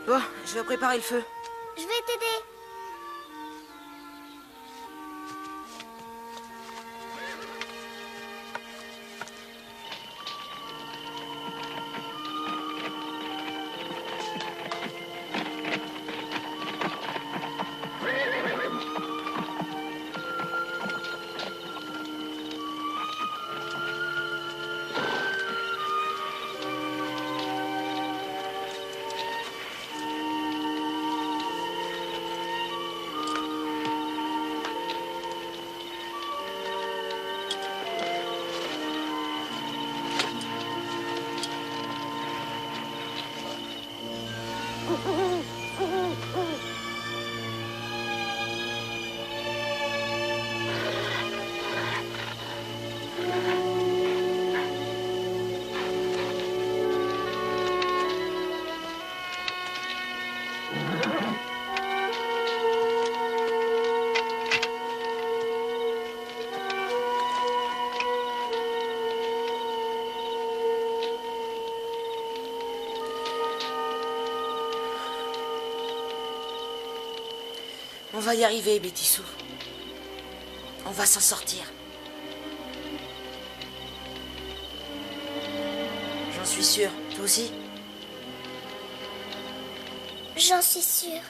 Bon, je vais préparer le feu. Je vais t'aider. On va y arriver, Bétissou. On va s'en sortir. J'en suis sûre. Toi aussi? J'en suis sûre.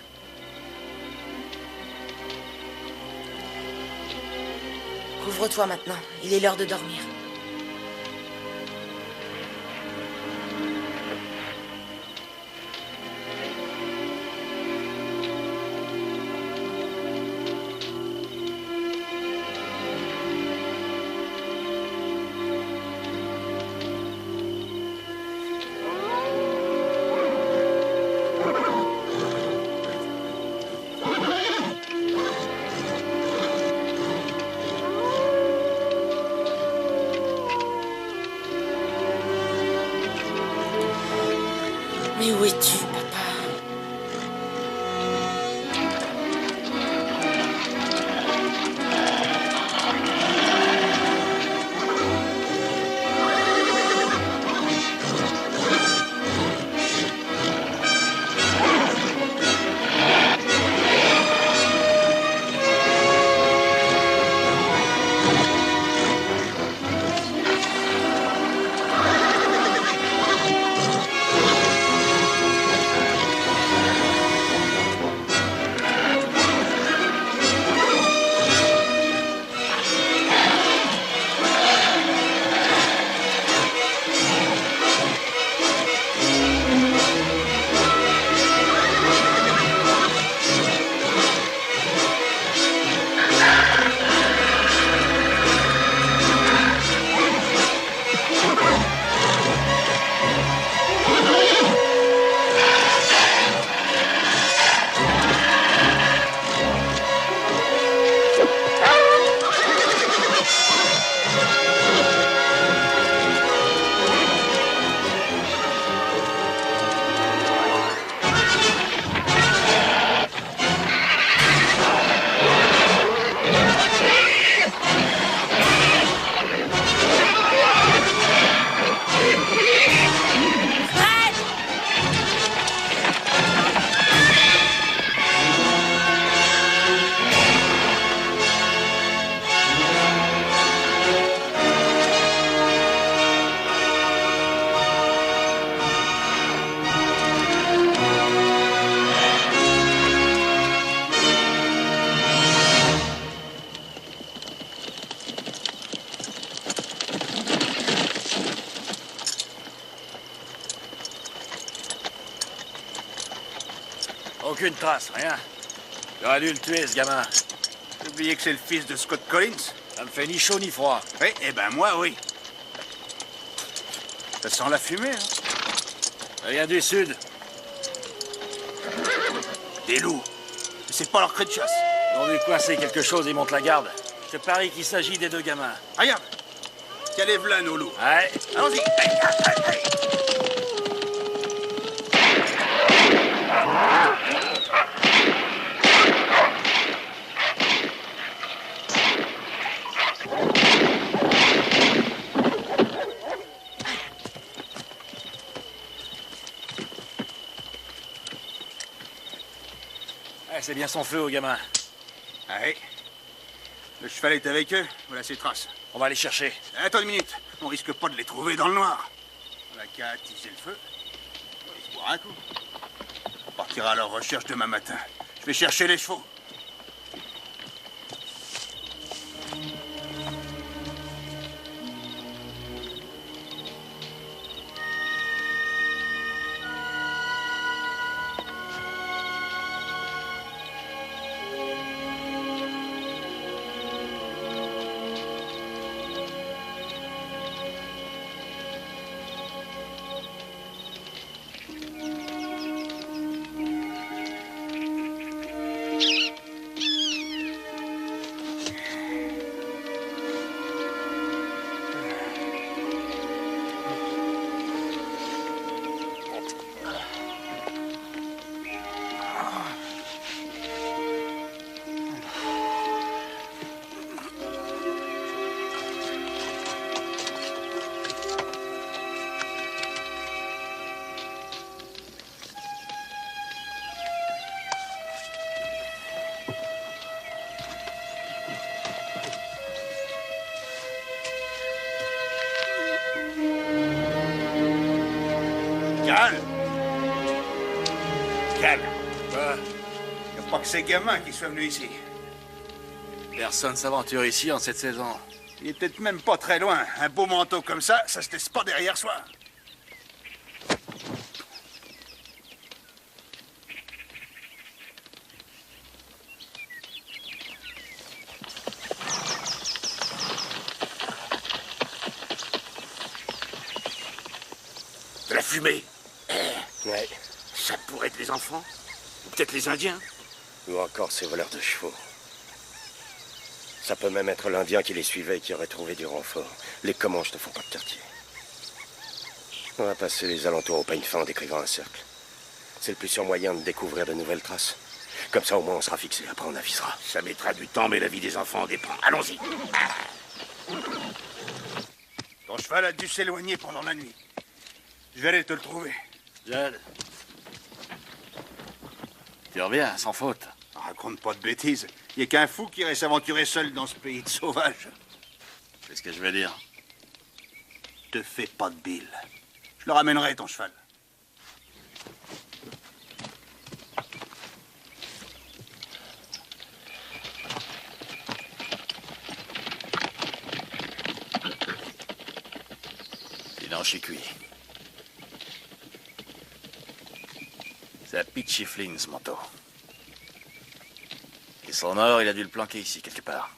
Couvre-toi maintenant. Il est l'heure de dormir. Mais où es-tu, papa? Aucune trace, rien. J'aurais dû le tuer, ce gamin. J'ai oublié que c'est le fils de Scott Collins. Ça me fait ni chaud ni froid. Oui, eh ben moi, oui. Ça sent la fumée, hein. Ça vient du sud. Des loups. C'est pas leur cri de chasse. Ils ont dû coincer quelque chose, ils montent la garde. Je te parie qu'il s'agit des deux gamins. Regarde. Tiens les v'là, nos loups. Ouais. Allons-y. C'est bien son feu au gamin. Allez. Le cheval est avec eux. Voilà ses traces. On va aller chercher. Attends une minute. On risque pas de les trouver dans le noir. On a qu'à attiser le feu. On va se boire un coup. On partira à leur recherche demain matin. Je vais chercher les chevaux. Calme. Calme. Y a pas que ces gamins qui sont venus ici. Personne s'aventure ici en cette saison. Il est peut-être même pas très loin. Un beau manteau comme ça, ça se laisse pas derrière soi. De la fumée. Ouais. Ça pourrait être les enfants. Ou peut-être les Indiens. Ou encore ces voleurs de chevaux. Ça peut même être l'Indien qui les suivait et qui aurait trouvé du renfort. Les Comanches ne font pas de quartier. On va passer les alentours au peigne fin en décrivant un cercle. C'est le plus sûr moyen de découvrir de nouvelles traces. Comme ça, au moins, on sera fixé. Après, on avisera. Ça mettra du temps, mais la vie des enfants en dépend. Allons-y. Ton cheval a dû s'éloigner pendant la nuit. Je vais aller te le trouver. Judd. Tu reviens, sans faute. Raconte pas de bêtises. Il n'y a qu'un fou qui irait s'aventurer seul dans ce pays de sauvages. C'est ce que je veux dire. Te fais pas de bile. Je le ramènerai, ton cheval. Sinon, je suis cuit. C'est à Pete Chifflin, ce manteau. Et son or, il a dû le planquer ici, quelque part.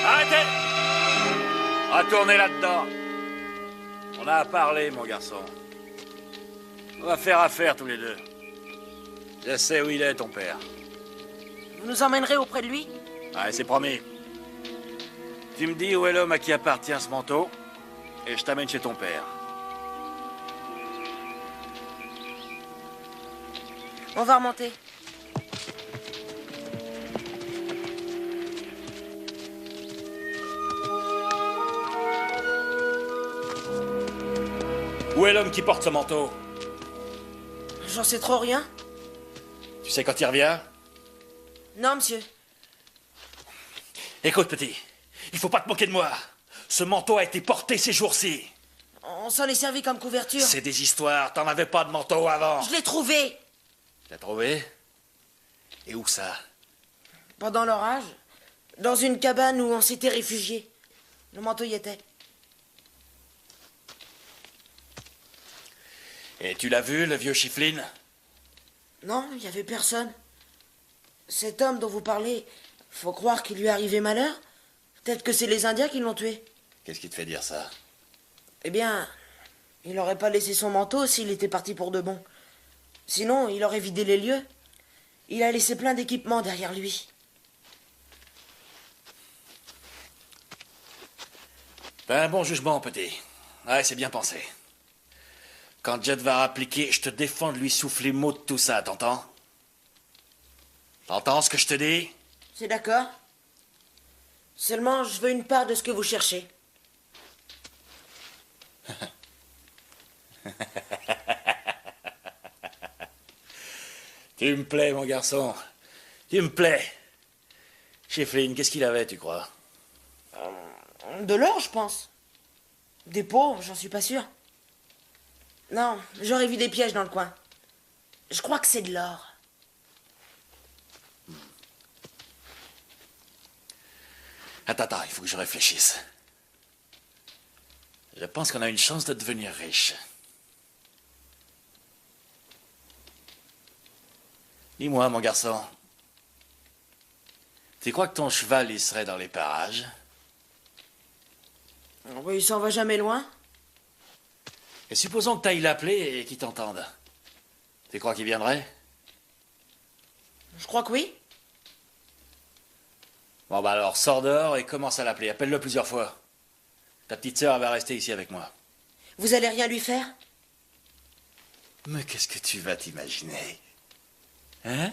Arrêtez! Retournez là-dedans. On a à parler, mon garçon. On va faire affaire tous les deux. Je sais où il est, ton père. Vous nous emmènerez auprès de lui? Ouais, c'est promis. Tu me dis où est l'homme à qui appartient ce manteau, et je t'amène chez ton père. On va remonter. Où est l'homme qui porte ce manteau? J'en sais trop rien. Tu sais quand il revient? Non, monsieur. Écoute, petit, il faut pas te moquer de moi. Ce manteau a été porté ces jours-ci. On s'en est servi comme couverture. C'est des histoires, t'en avais pas de manteau avant. Je l'ai trouvé. Tu l'as trouvé? Et où ça? Pendant l'orage, dans une cabane où on s'était réfugiés. Le manteau y était. Et tu l'as vu, le vieux Chifflin? Non, il n'y avait personne. Cet homme dont vous parlez, faut croire qu'il lui est arrivé malheur. Peut-être que c'est les Indiens qui l'ont tué. Qu'est-ce qui te fait dire ça? Eh bien, il n'aurait pas laissé son manteau s'il était parti pour de bon. Sinon, il aurait vidé les lieux. Il a laissé plein d'équipements derrière lui. T'as un bon jugement, petit. Ouais, c'est bien pensé. Quand Judd va appliquer, je te défends de lui souffler mot de tout ça, t'entends? T'entends ce que je te dis? C'est d'accord. Seulement, je veux une part de ce que vous cherchez. Tu me plais, mon garçon. Tu me plais. Chifflin, qu'est-ce qu'il avait, tu crois? De l'or, je pense. Des pots, j'en suis pas sûr. Non, j'aurais vu des pièges dans le coin. Je crois que c'est de l'or. Attends, il faut que je réfléchisse. Je pense qu'on a une chance de devenir riche. Dis-moi, mon garçon. Tu crois que ton cheval, il serait dans les parages? Oui, il s'en va jamais loin. Et supposons que tu ailles l'appeler et qu'il t'entende. Tu crois qu'il viendrait? Je crois que oui. Bon, bah alors, sors dehors et commence à l'appeler. Appelle-le plusieurs fois. Ta petite sœur, elle va rester ici avec moi. Vous allez rien lui faire? Mais qu'est-ce que tu vas t'imaginer? Hein?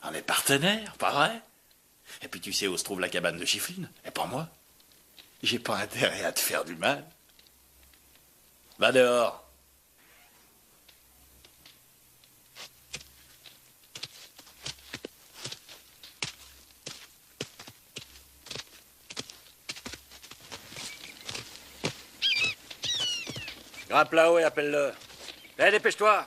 On est partenaires, pas vrai? Et puis tu sais où se trouve la cabane de Chifflin? Et pas moi. J'ai pas intérêt à te faire du mal. Va dehors. Grimpe là-haut et appelle-le. Allez, dépêche-toi.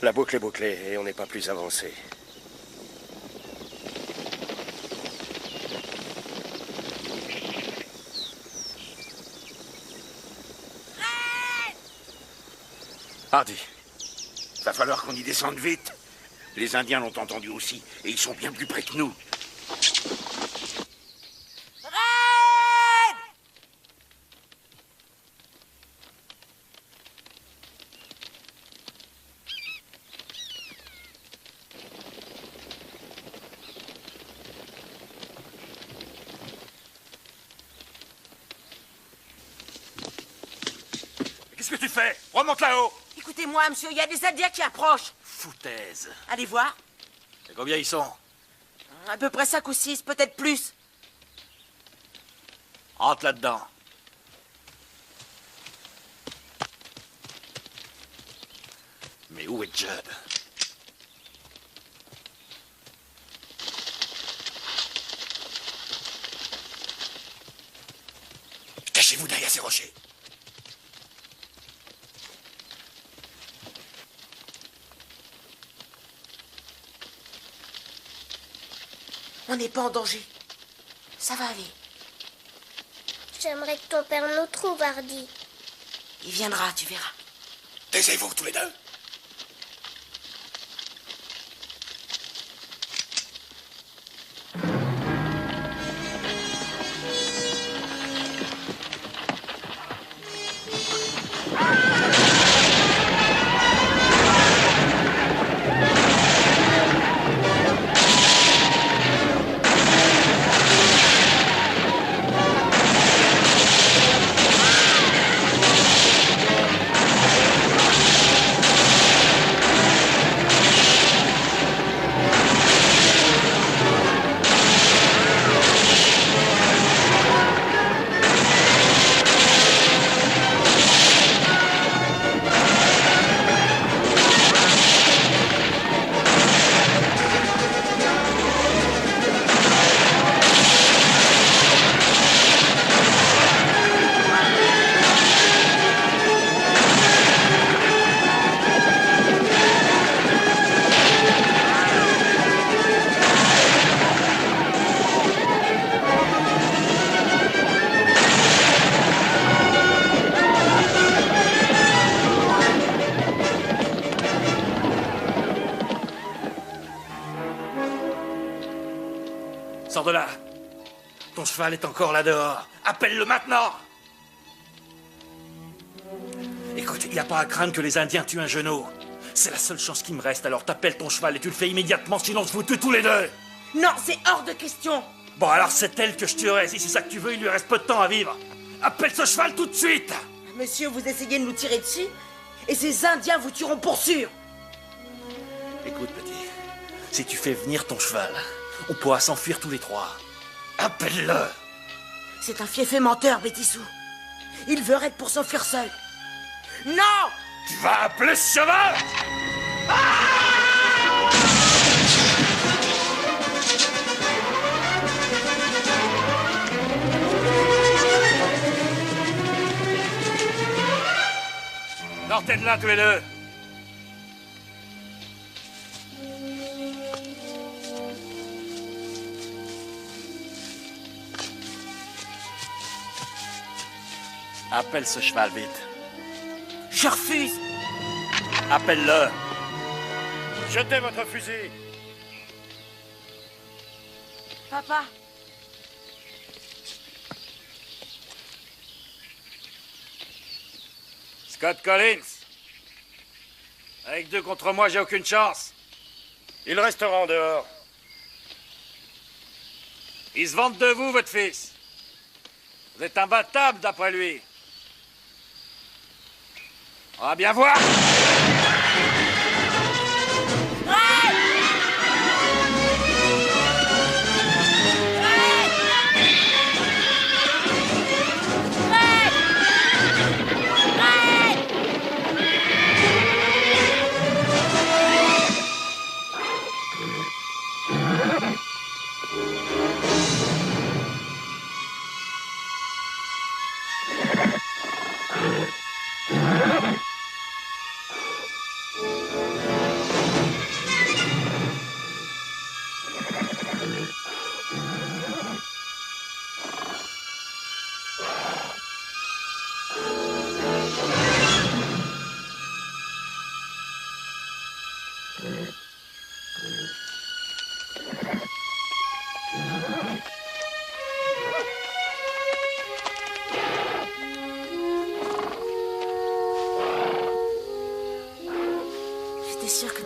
La boucle est bouclée et on n'est pas plus avancé. Hardy, va falloir qu'on y descende vite. Les Indiens l'ont entendu aussi, et ils sont bien plus près que nous. Qu'est-ce que tu fais? Remonte là-haut! Écoutez-moi, monsieur, il y a des Indiens qui approchent. Foutaise. Allez voir. Et combien ils sont? À peu près 5 ou 6, peut-être plus. Rentre là-dedans. Mais où est Judd? Cachez-vous derrière ces rochers. On n'est pas en danger. Ça va aller. J'aimerais que ton père nous trouve, Hardy. Il viendra, tu verras. Taisez-vous tous les deux. Sors de là. Ton cheval est encore là dehors. Appelle-le maintenant. Écoute, il n'y a pas à craindre que les Indiens tuent un genou. C'est la seule chance qui me reste, alors t'appelles ton cheval et tu le fais immédiatement, sinon je vous tue tous les deux. Non, c'est hors de question. Bon, alors c'est elle que je tuerai. Si c'est ça que tu veux, il lui reste peu de temps à vivre. Appelle ce cheval tout de suite. Monsieur, vous essayez de nous tirer dessus, et ces Indiens vous tueront pour sûr. Écoute, petit, si tu fais venir ton cheval, on pourra s'enfuir tous les trois. Appelle-le. C'est un fiefé menteur, Bétissou. Il veut être pour s'enfuir seul. Non! Tu vas appeler ce cheval? Sortez de là tous les deux. Appelle ce cheval vite. Je refuse. Appelle-le. Jetez votre fusil. Papa. Scott Collins. Avec 2 contre moi, j'ai aucune chance. Il restera en dehors. Il se vante de vous, votre fils. Vous êtes imbattable, d'après lui. On va bien voir.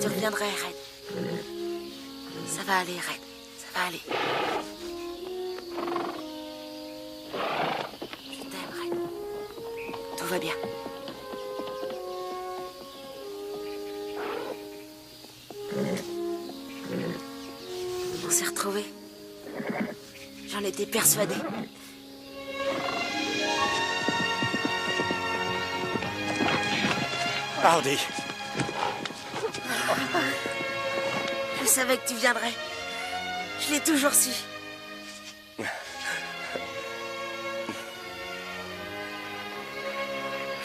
tu reviendrais, Red. Ça va aller, Red. Ça va aller. Je t'aime, Red. Tout va bien. On s'est retrouvés. J'en étais persuadée. Hardy. Je savais que tu viendrais. Je l'ai toujours su.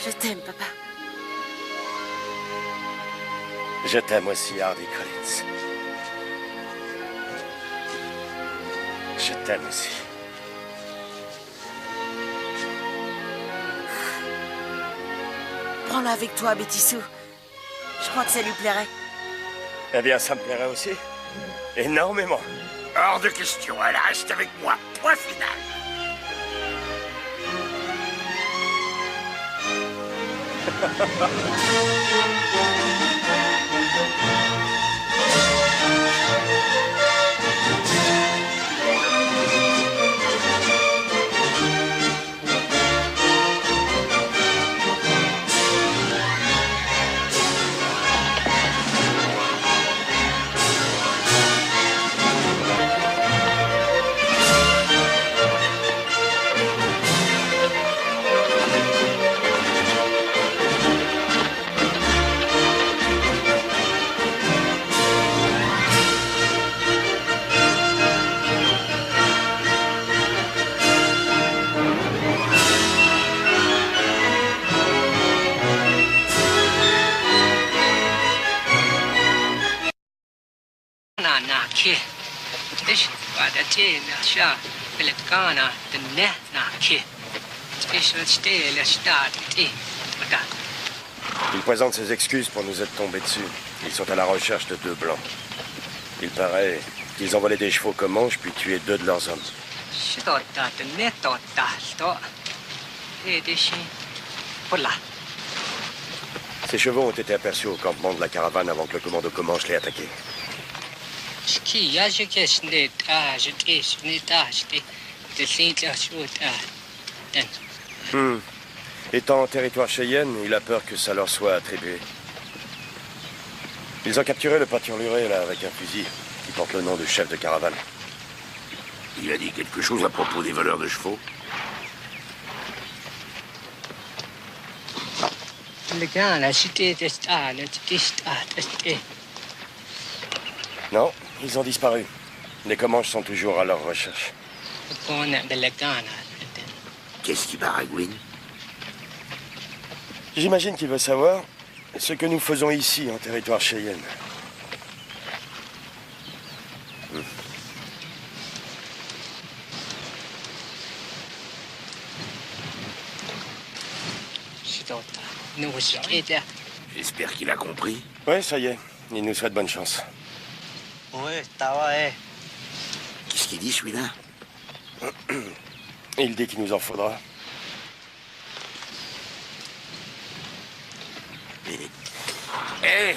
Je t'aime, papa. Je t'aime aussi, Hardy Collins. Je t'aime aussi. Prends-la avec toi, Betty Sue. Je crois que ça lui plairait. Eh bien, ça me plairait aussi. Énormément. Hors de question, elle reste avec moi. Point final. Il présente ses excuses pour nous être tombés dessus. Ils sont à la recherche de 2 blancs. Il paraît qu'ils ont volé des chevaux comme manches puis tué 2 de leurs hommes. Ces chevaux ont été aperçus au campement de la caravane avant que le commando Comanche l'ait attaqué. Étant en territoire Cheyenne, il a peur que ça leur soit attribué. Ils ont capturé le pâturluré, là, avec un fusil, qui porte le nom du chef de caravane. Il a dit quelque chose à propos des voleurs de chevaux? Non, ils ont disparu. Les Comanches sont toujours à leur recherche. Qu'est-ce qui baragouine? J'imagine qu'il veut savoir ce que nous faisons ici, en territoire Cheyenne. J'espère qu'il a compris. Ouais, ça y est. Il nous souhaite bonne chance. Qu'est-ce qu'il dit, celui-là? Il dit qu'il nous en faudra. Hé!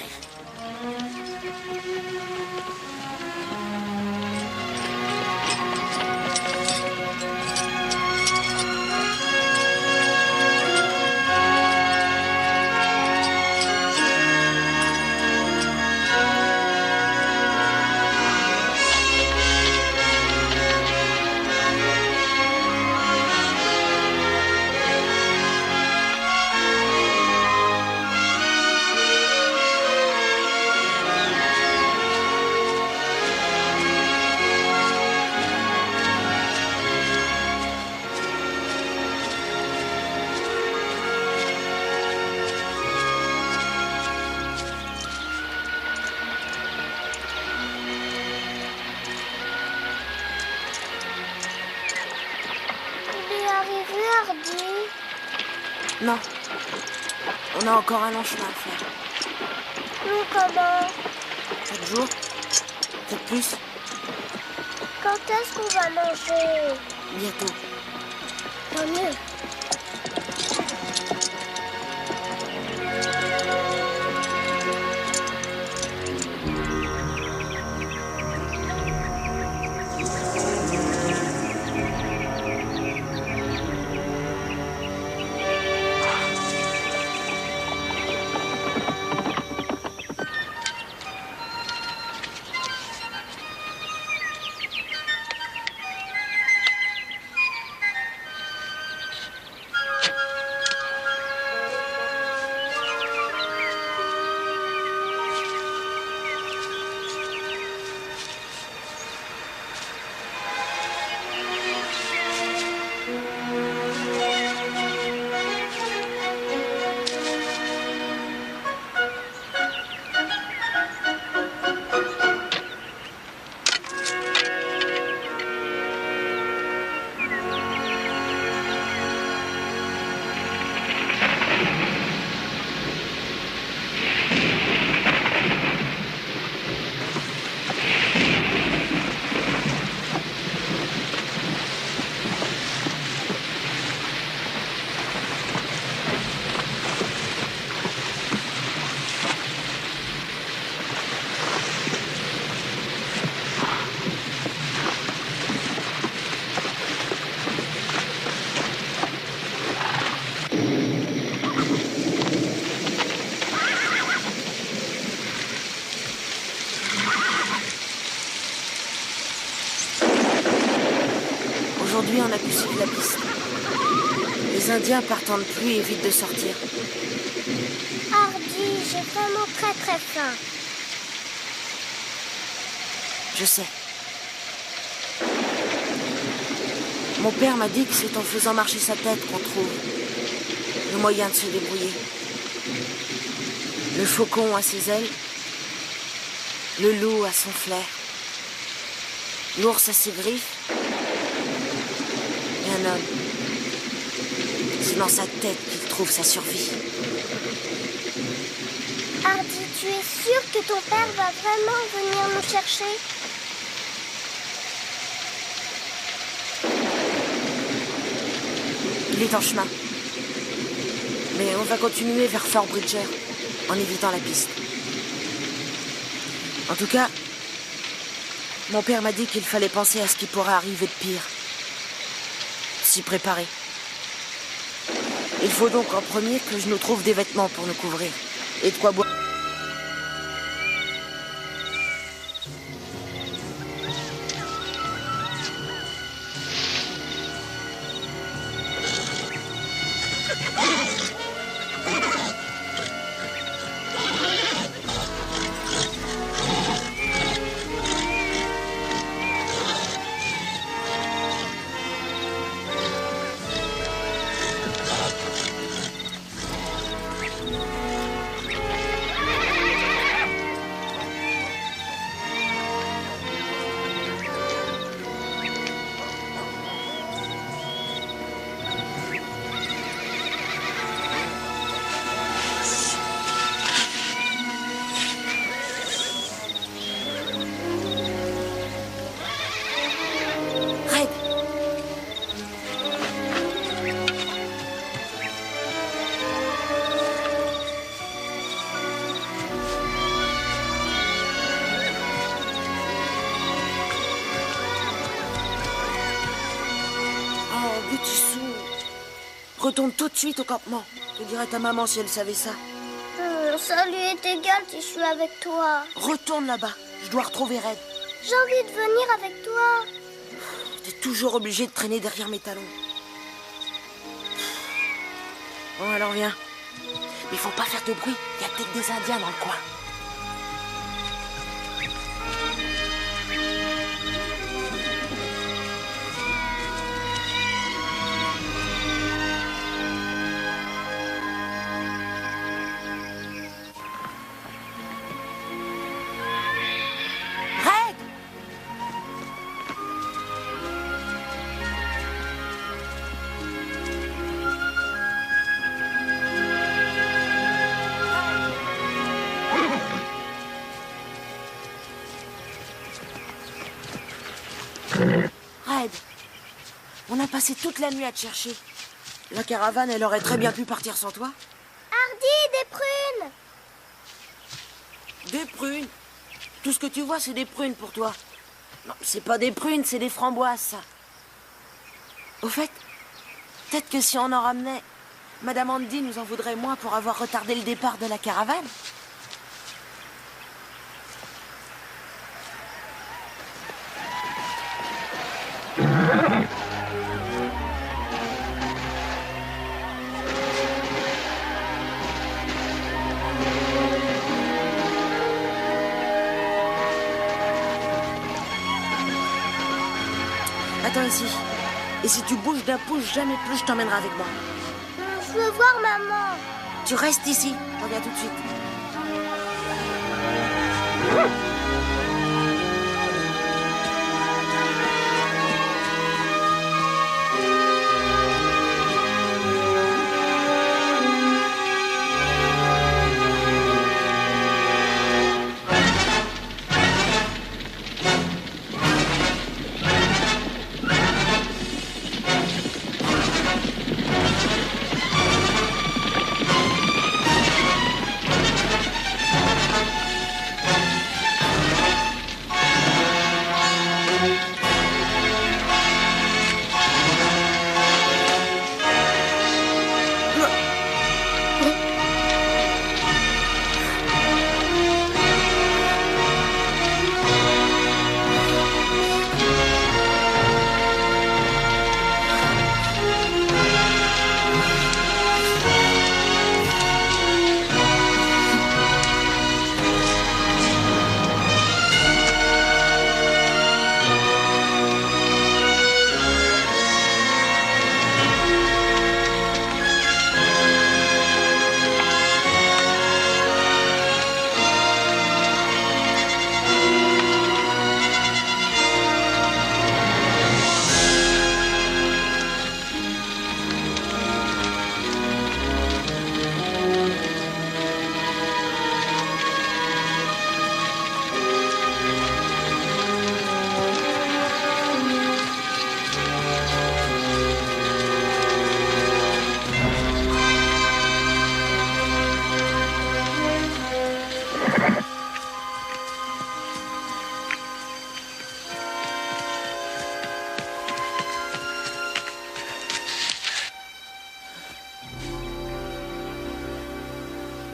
Non. On a encore un long chemin à faire. Nous, comment? 4 jours? Peut-être plus? Quand est-ce qu'on va manger? Bientôt. Tant mieux. Les Indiens partant de pluie évitent de sortir. Hardy, j'ai vraiment très très faim. Je sais. Mon père m'a dit que c'est en faisant marcher sa tête qu'on trouve le moyen de se débrouiller. Le faucon a ses ailes, le loup a son flair, l'ours a ses griffes, et un homme, c'est dans sa tête qu'il trouve sa survie. Hardy, tu es sûr que ton père va vraiment venir nous chercher? Il est en chemin. Mais on va continuer vers Fort Bridger, en évitant la piste. En tout cas, mon père m'a dit qu'il fallait penser à ce qui pourrait arriver de pire. S'y préparer. Il faut donc en premier que je nous trouve des vêtements pour nous couvrir. Et de quoi boire. Retourne tout de suite au campement. Que dirait ta maman si elle savait ça? Ça lui est égal si je suis avec toi. Retourne là-bas. Je dois retrouver Red. J'ai envie de venir avec toi. T'es toujours obligé de traîner derrière mes talons. Bon, alors viens. Mais faut pas faire de bruit. Il y a peut-être des Indiens dans le coin. Red, on a passé toute la nuit à te chercher. La caravane, elle aurait très bien pu partir sans toi. Hardy, des prunes! Des prunes? Tout ce que tu vois, c'est des prunes pour toi. Non, c'est pas des prunes, c'est des framboises, ça. Au fait, peut-être que si on en ramenait, Madame Andy nous en voudrait moins pour avoir retardé le départ de la caravane. Attends ici. Et si tu bouges d'un pouce, jamais plus je t'emmènerai avec moi. Je veux voir maman. Tu restes ici. Je reviens tout de suite.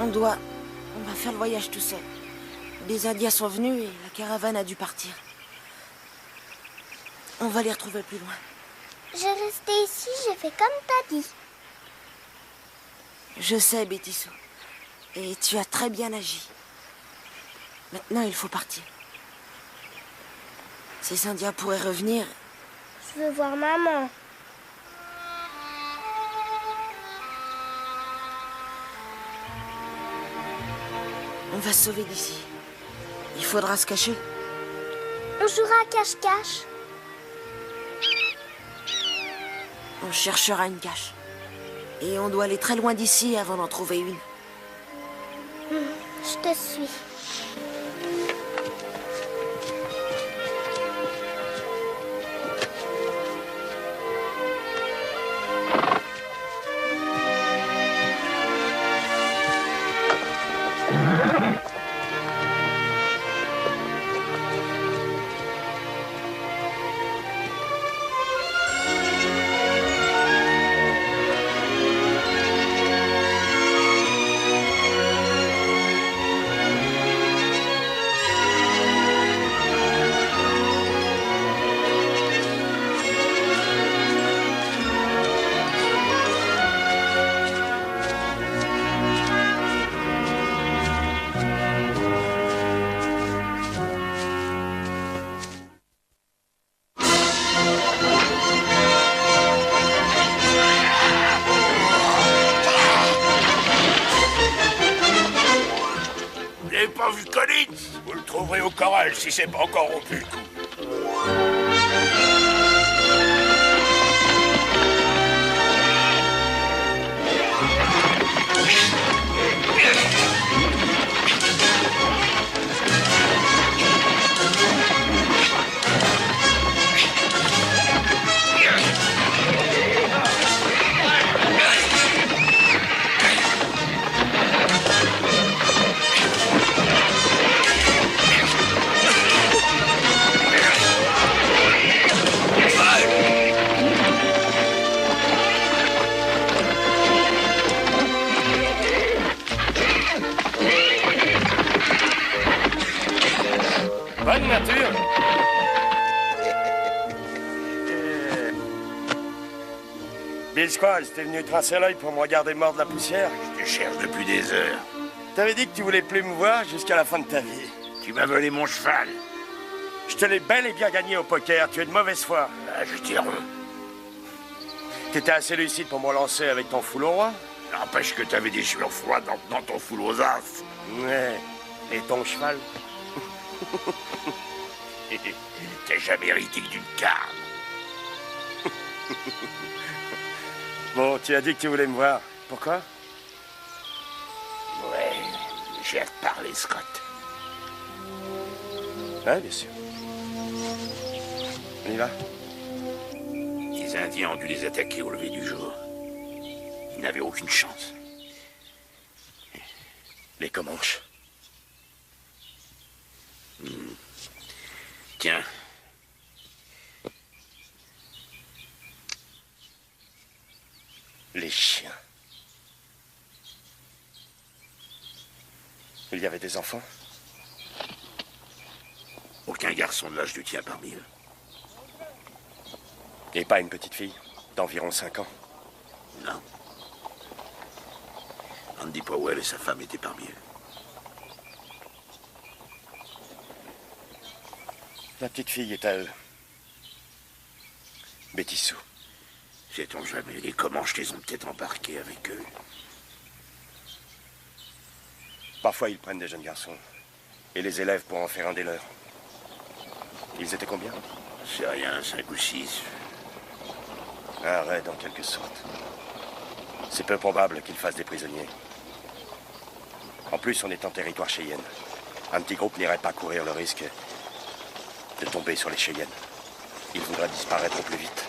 On va faire le voyage tout seul. Les Indiens sont venus et la caravane a dû partir. On va les retrouver plus loin. J'ai resté ici, j'ai fait comme t'as dit. Je sais, Betty-Sou. Et tu as très bien agi. Maintenant, il faut partir. Ces Indiens pourraient revenir. Je veux voir maman. On va se sauver d'ici. Il faudra se cacher. On jouera à cache-cache. On cherchera une cache. Et on doit aller très loin d'ici avant d'en trouver une. Je te suis. Vous n'avez pas vu Collins? Vous le trouverez au corral si c'est pas encore rompu le coup. Bonne nature. Bill Squall, t'es venu tracer l'œil pour me regarder mordre la poussière? Je te cherche depuis des heures. T'avais dit que tu voulais plus me voir jusqu'à la fin de ta vie. Tu m'as volé mon cheval. Je te l'ai bel et bien gagné au poker. Tu es de mauvaise foi. Ah, je t'ai rond. T'étais assez lucide pour me relancer avec ton foule au roi? N'empêche que t'avais des cheveux froids dans ton foule aux as. Ouais. Et ton cheval? T'as jamais hérité que d'une carne. Bon, tu as dit que tu voulais me voir. Pourquoi? Ouais, j'ai à te parler, Scott. Ouais, bien sûr. On y va? Les Indiens ont dû les attaquer au lever du jour. Ils n'avaient aucune chance. Les Comanches. Tiens. Les chiens. Il y avait des enfants? Aucun garçon de l'âge du tien parmi eux. Et pas une petite fille d'environ 5 ans? Non. Andy Powell et sa femme étaient parmi eux. La petite fille est à eux. Betty-Sou. Sait-on jamais, les Comanches les ont peut-être embarqués avec eux. Parfois, ils prennent des jeunes garçons et les élèvent pour en faire un des leurs. Ils étaient combien? C'est rien, 5 ou 6. Un raid, en quelque sorte. C'est peu probable qu'ils fassent des prisonniers. En plus, on est en territoire Cheyenne. Un petit groupe n'irait pas courir le risque de tomber sur les Cheyennes. Ils voudraient disparaître au plus vite.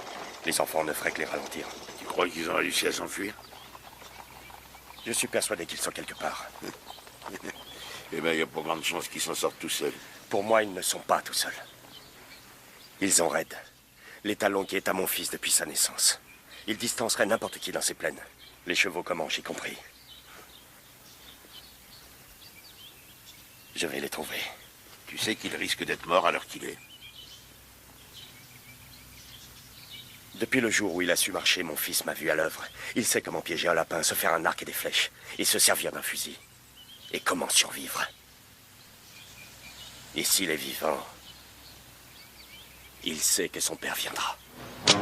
Les enfants ne feraient que les ralentir. Tu crois qu'ils ont réussi à s'enfuir? Je suis persuadé qu'ils sont quelque part. Eh bien, il n'y a pas grande chance qu'ils s'en sortent tout seuls. Pour moi, ils ne sont pas tout seuls. Ils ont Red, l'étalon qui est à mon fils depuis sa naissance. Il distancerait n'importe qui dans ces plaines. Les chevaux Comanches y compris. Je vais les trouver. Tu sais qu'il risque d'être mort à l'heure qu'il est. Depuis le jour où il a su marcher, mon fils m'a vu à l'œuvre. Il sait comment piéger un lapin, se faire un arc et des flèches, et se servir d'un fusil. Et comment survivre. Et s'il est vivant, il sait que son père viendra. Tu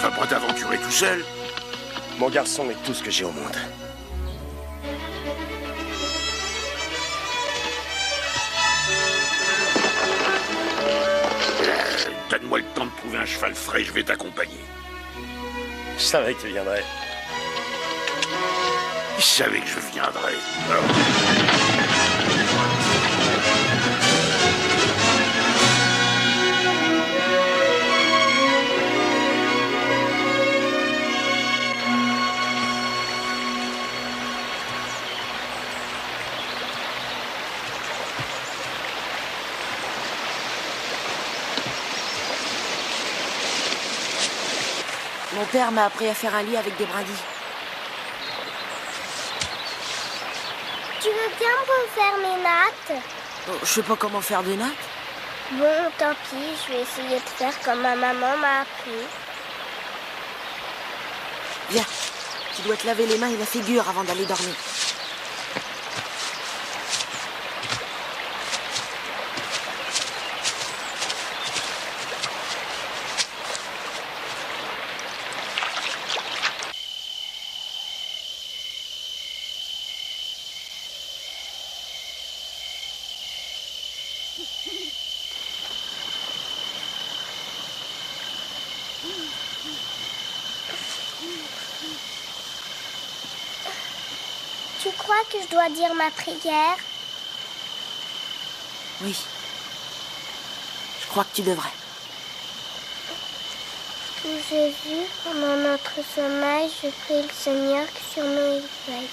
vas pas t'aventurer tout seul? Mon garçon est tout ce que j'ai au monde. Donne-moi le temps de trouver un cheval frais, je vais t'accompagner. Je savais que tu viendrais. Je savais que je viendrais. Mon père m'a appris à faire un lit avec des brindilles. Tu veux bien me refaire mes nattes? Oh, je sais pas comment faire des nattes. Bon, tant pis, je vais essayer de faire comme ma maman m'a appris. Viens, tu dois te laver les mains et la figure avant d'aller dormir. Tu crois que je dois dire ma prière? Oui. Je crois que tu devrais. Jésus, pendant notre sommeil, je prie le Seigneur que sur nous il veille.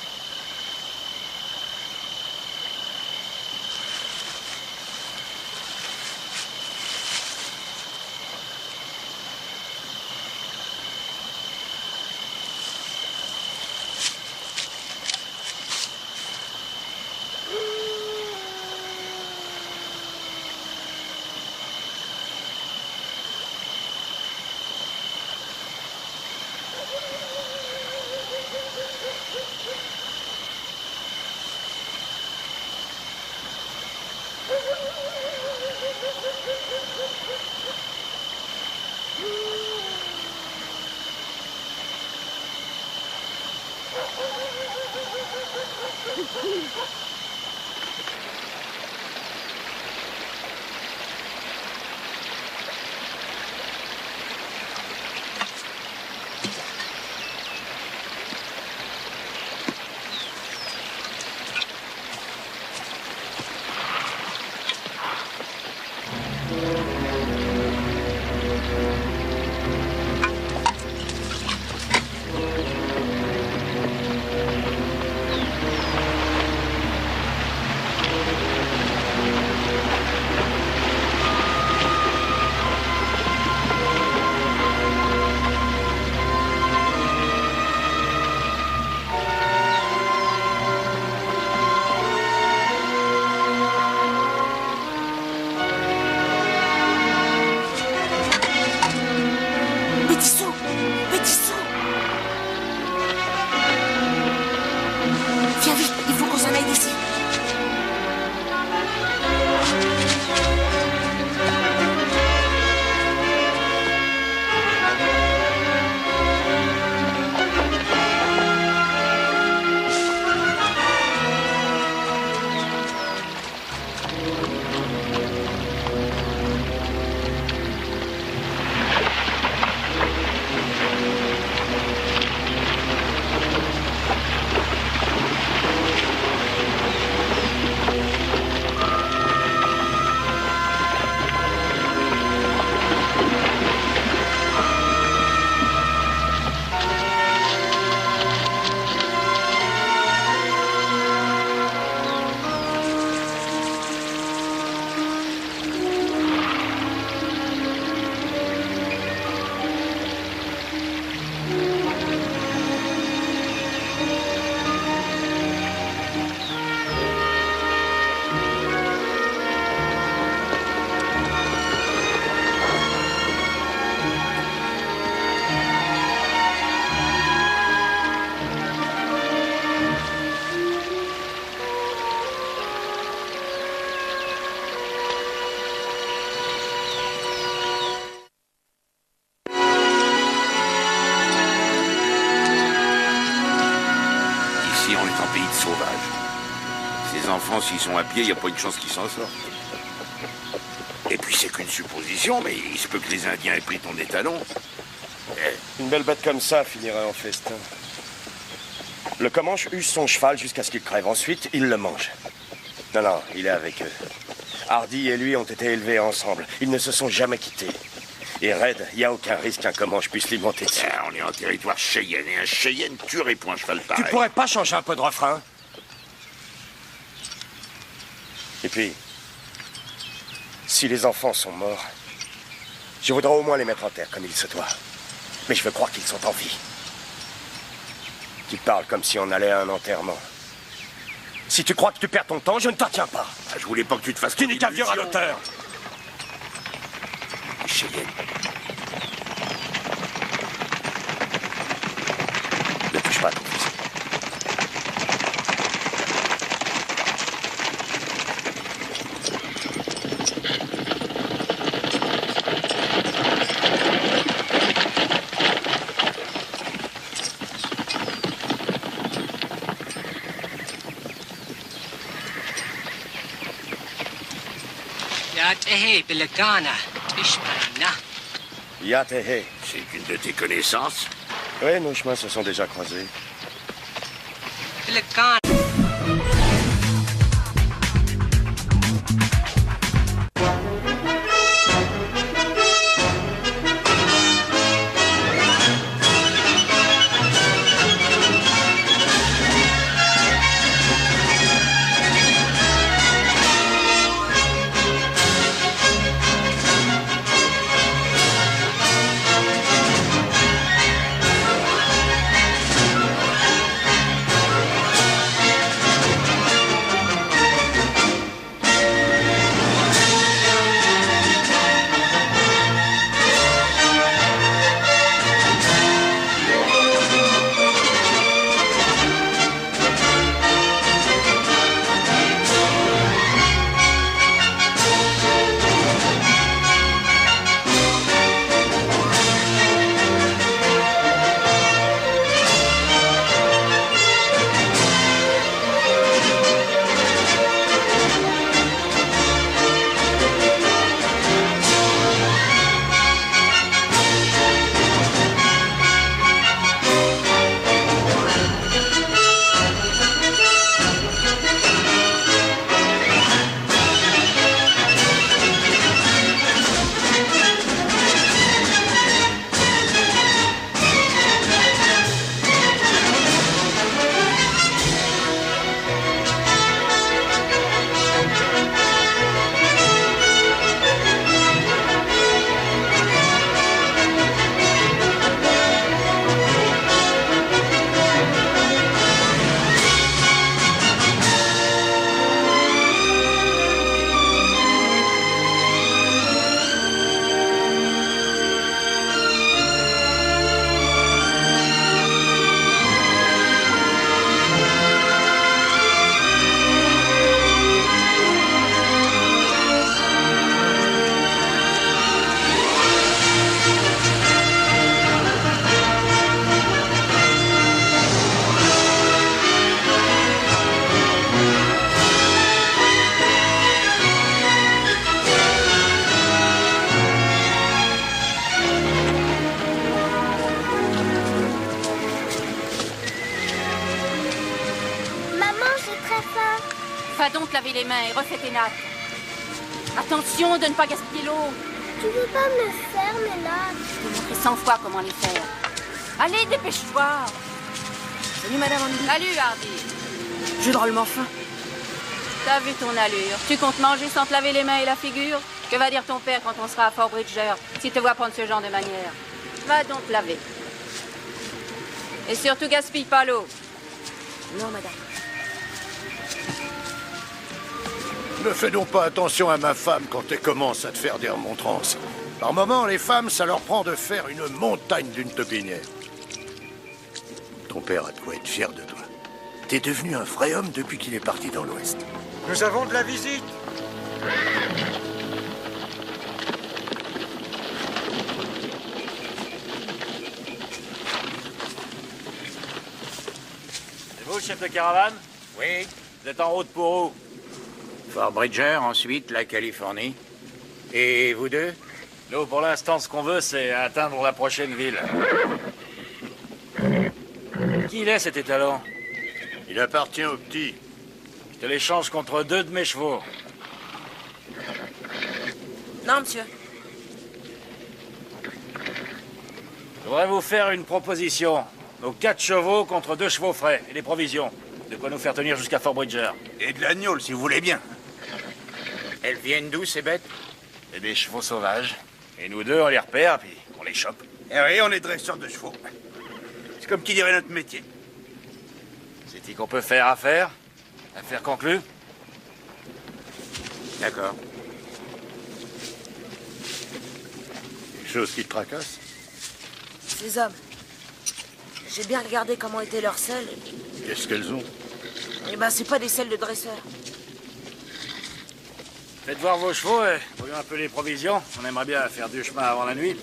sauvage. Ces enfants, s'ils sont à pied, il n'y a pas une chance qu'ils s'en sortent. Et puis c'est qu'une supposition, mais il se peut que les Indiens aient pris ton étalon. Une belle bête comme ça finirait en festin. Le Comanche use son cheval jusqu'à ce qu'il crève. Ensuite, il le mange. Non, non, il est avec eux. Hardy et lui ont été élevés ensemble. Ils ne se sont jamais quittés. Et Red, il n'y a aucun risque qu'un Comanche puisse lui monter dessus. On est en territoire Cheyenne, et un Cheyenne tuerait pour un cheval pareil. Tu pourrais pas changer un peu de refrain? Et puis, si les enfants sont morts, je voudrais au moins les mettre en terre comme il se doit. Mais je veux croire qu'ils sont en vie. Tu parles comme si on allait à un enterrement. Si tu crois que tu perds ton temps, je ne t'en tiens pas. Je voulais pas que tu te fasses... Tu n'es qu'un vieux radoteur. Cheyenne. Ne touche pas à ton fusil. Yatehe Bilagana, Tishmana. Yatehe. C'est une de tes connaissances? Oui, nos chemins se sont déjà croisés. Bilagana. Va donc te laver les mains et refais tes nattes. Attention de ne pas gaspiller l'eau. Tu veux pas me faire mes nattes? Je t'ai montré 100 fois comment les faire. Allez, dépêche-toi. Salut, Madame Andy. Salut, Hardy. J'ai drôlement faim. T'as vu ton allure. Tu comptes manger sans te laver les mains et la figure? Que va dire ton père quand on sera à Fort Bridger s'il te voit prendre ce genre de manière? Va donc te laver. Et surtout, gaspille pas l'eau. Non, madame. Ne fais donc pas attention à ma femme quand elle commence à te faire des remontrances. Par moments, les femmes, ça leur prend de faire une montagne d'une topinière. Ton père a de quoi être fier de toi. T'es devenu un vrai homme depuis qu'il est parti dans l'Ouest. Nous avons de la visite. C'est vous, chef de caravane? Oui. Vous êtes en route pour où? Fort Bridger, ensuite la Californie. Et vous deux? Nous, pour l'instant, ce qu'on veut, c'est atteindre la prochaine ville. Qui il est, cet étalon? Il appartient au petit. Je te l'échange contre 2 de mes chevaux. Non, monsieur. Je voudrais vous faire une proposition. Nos 4 chevaux contre 2 chevaux frais et des provisions. De quoi nous faire tenir jusqu'à Fort Bridger. Et de l'agneau, si vous voulez bien. Elles viennent d'où, ces bêtes? Et des chevaux sauvages. Et nous deux, on les repère, puis on les chope. Eh oui, on est dresseurs de chevaux. C'est comme qui dirait notre métier. C'est-il qu'on peut faire affaire? Affaire conclue? D'accord. Quelque chose qui te tracasse? Ces hommes. J'ai bien regardé comment étaient leurs selles. Qu'est-ce qu'elles ont? Eh ben, c'est pas des selles de dresseurs. Faites voir vos chevaux et voyons un peu les provisions. On aimerait bien faire du chemin avant la nuit.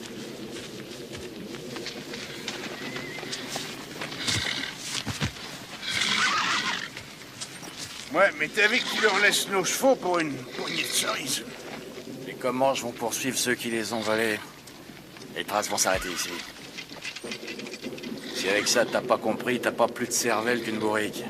Ouais, mais t'as vu qu'ils leur laissent nos chevaux pour une poignée de cerises. Les Comanches vont poursuivre ceux qui les ont volés. Les traces vont s'arrêter ici. Si avec ça t'as pas compris, t'as pas plus de cervelle qu'une bourrique.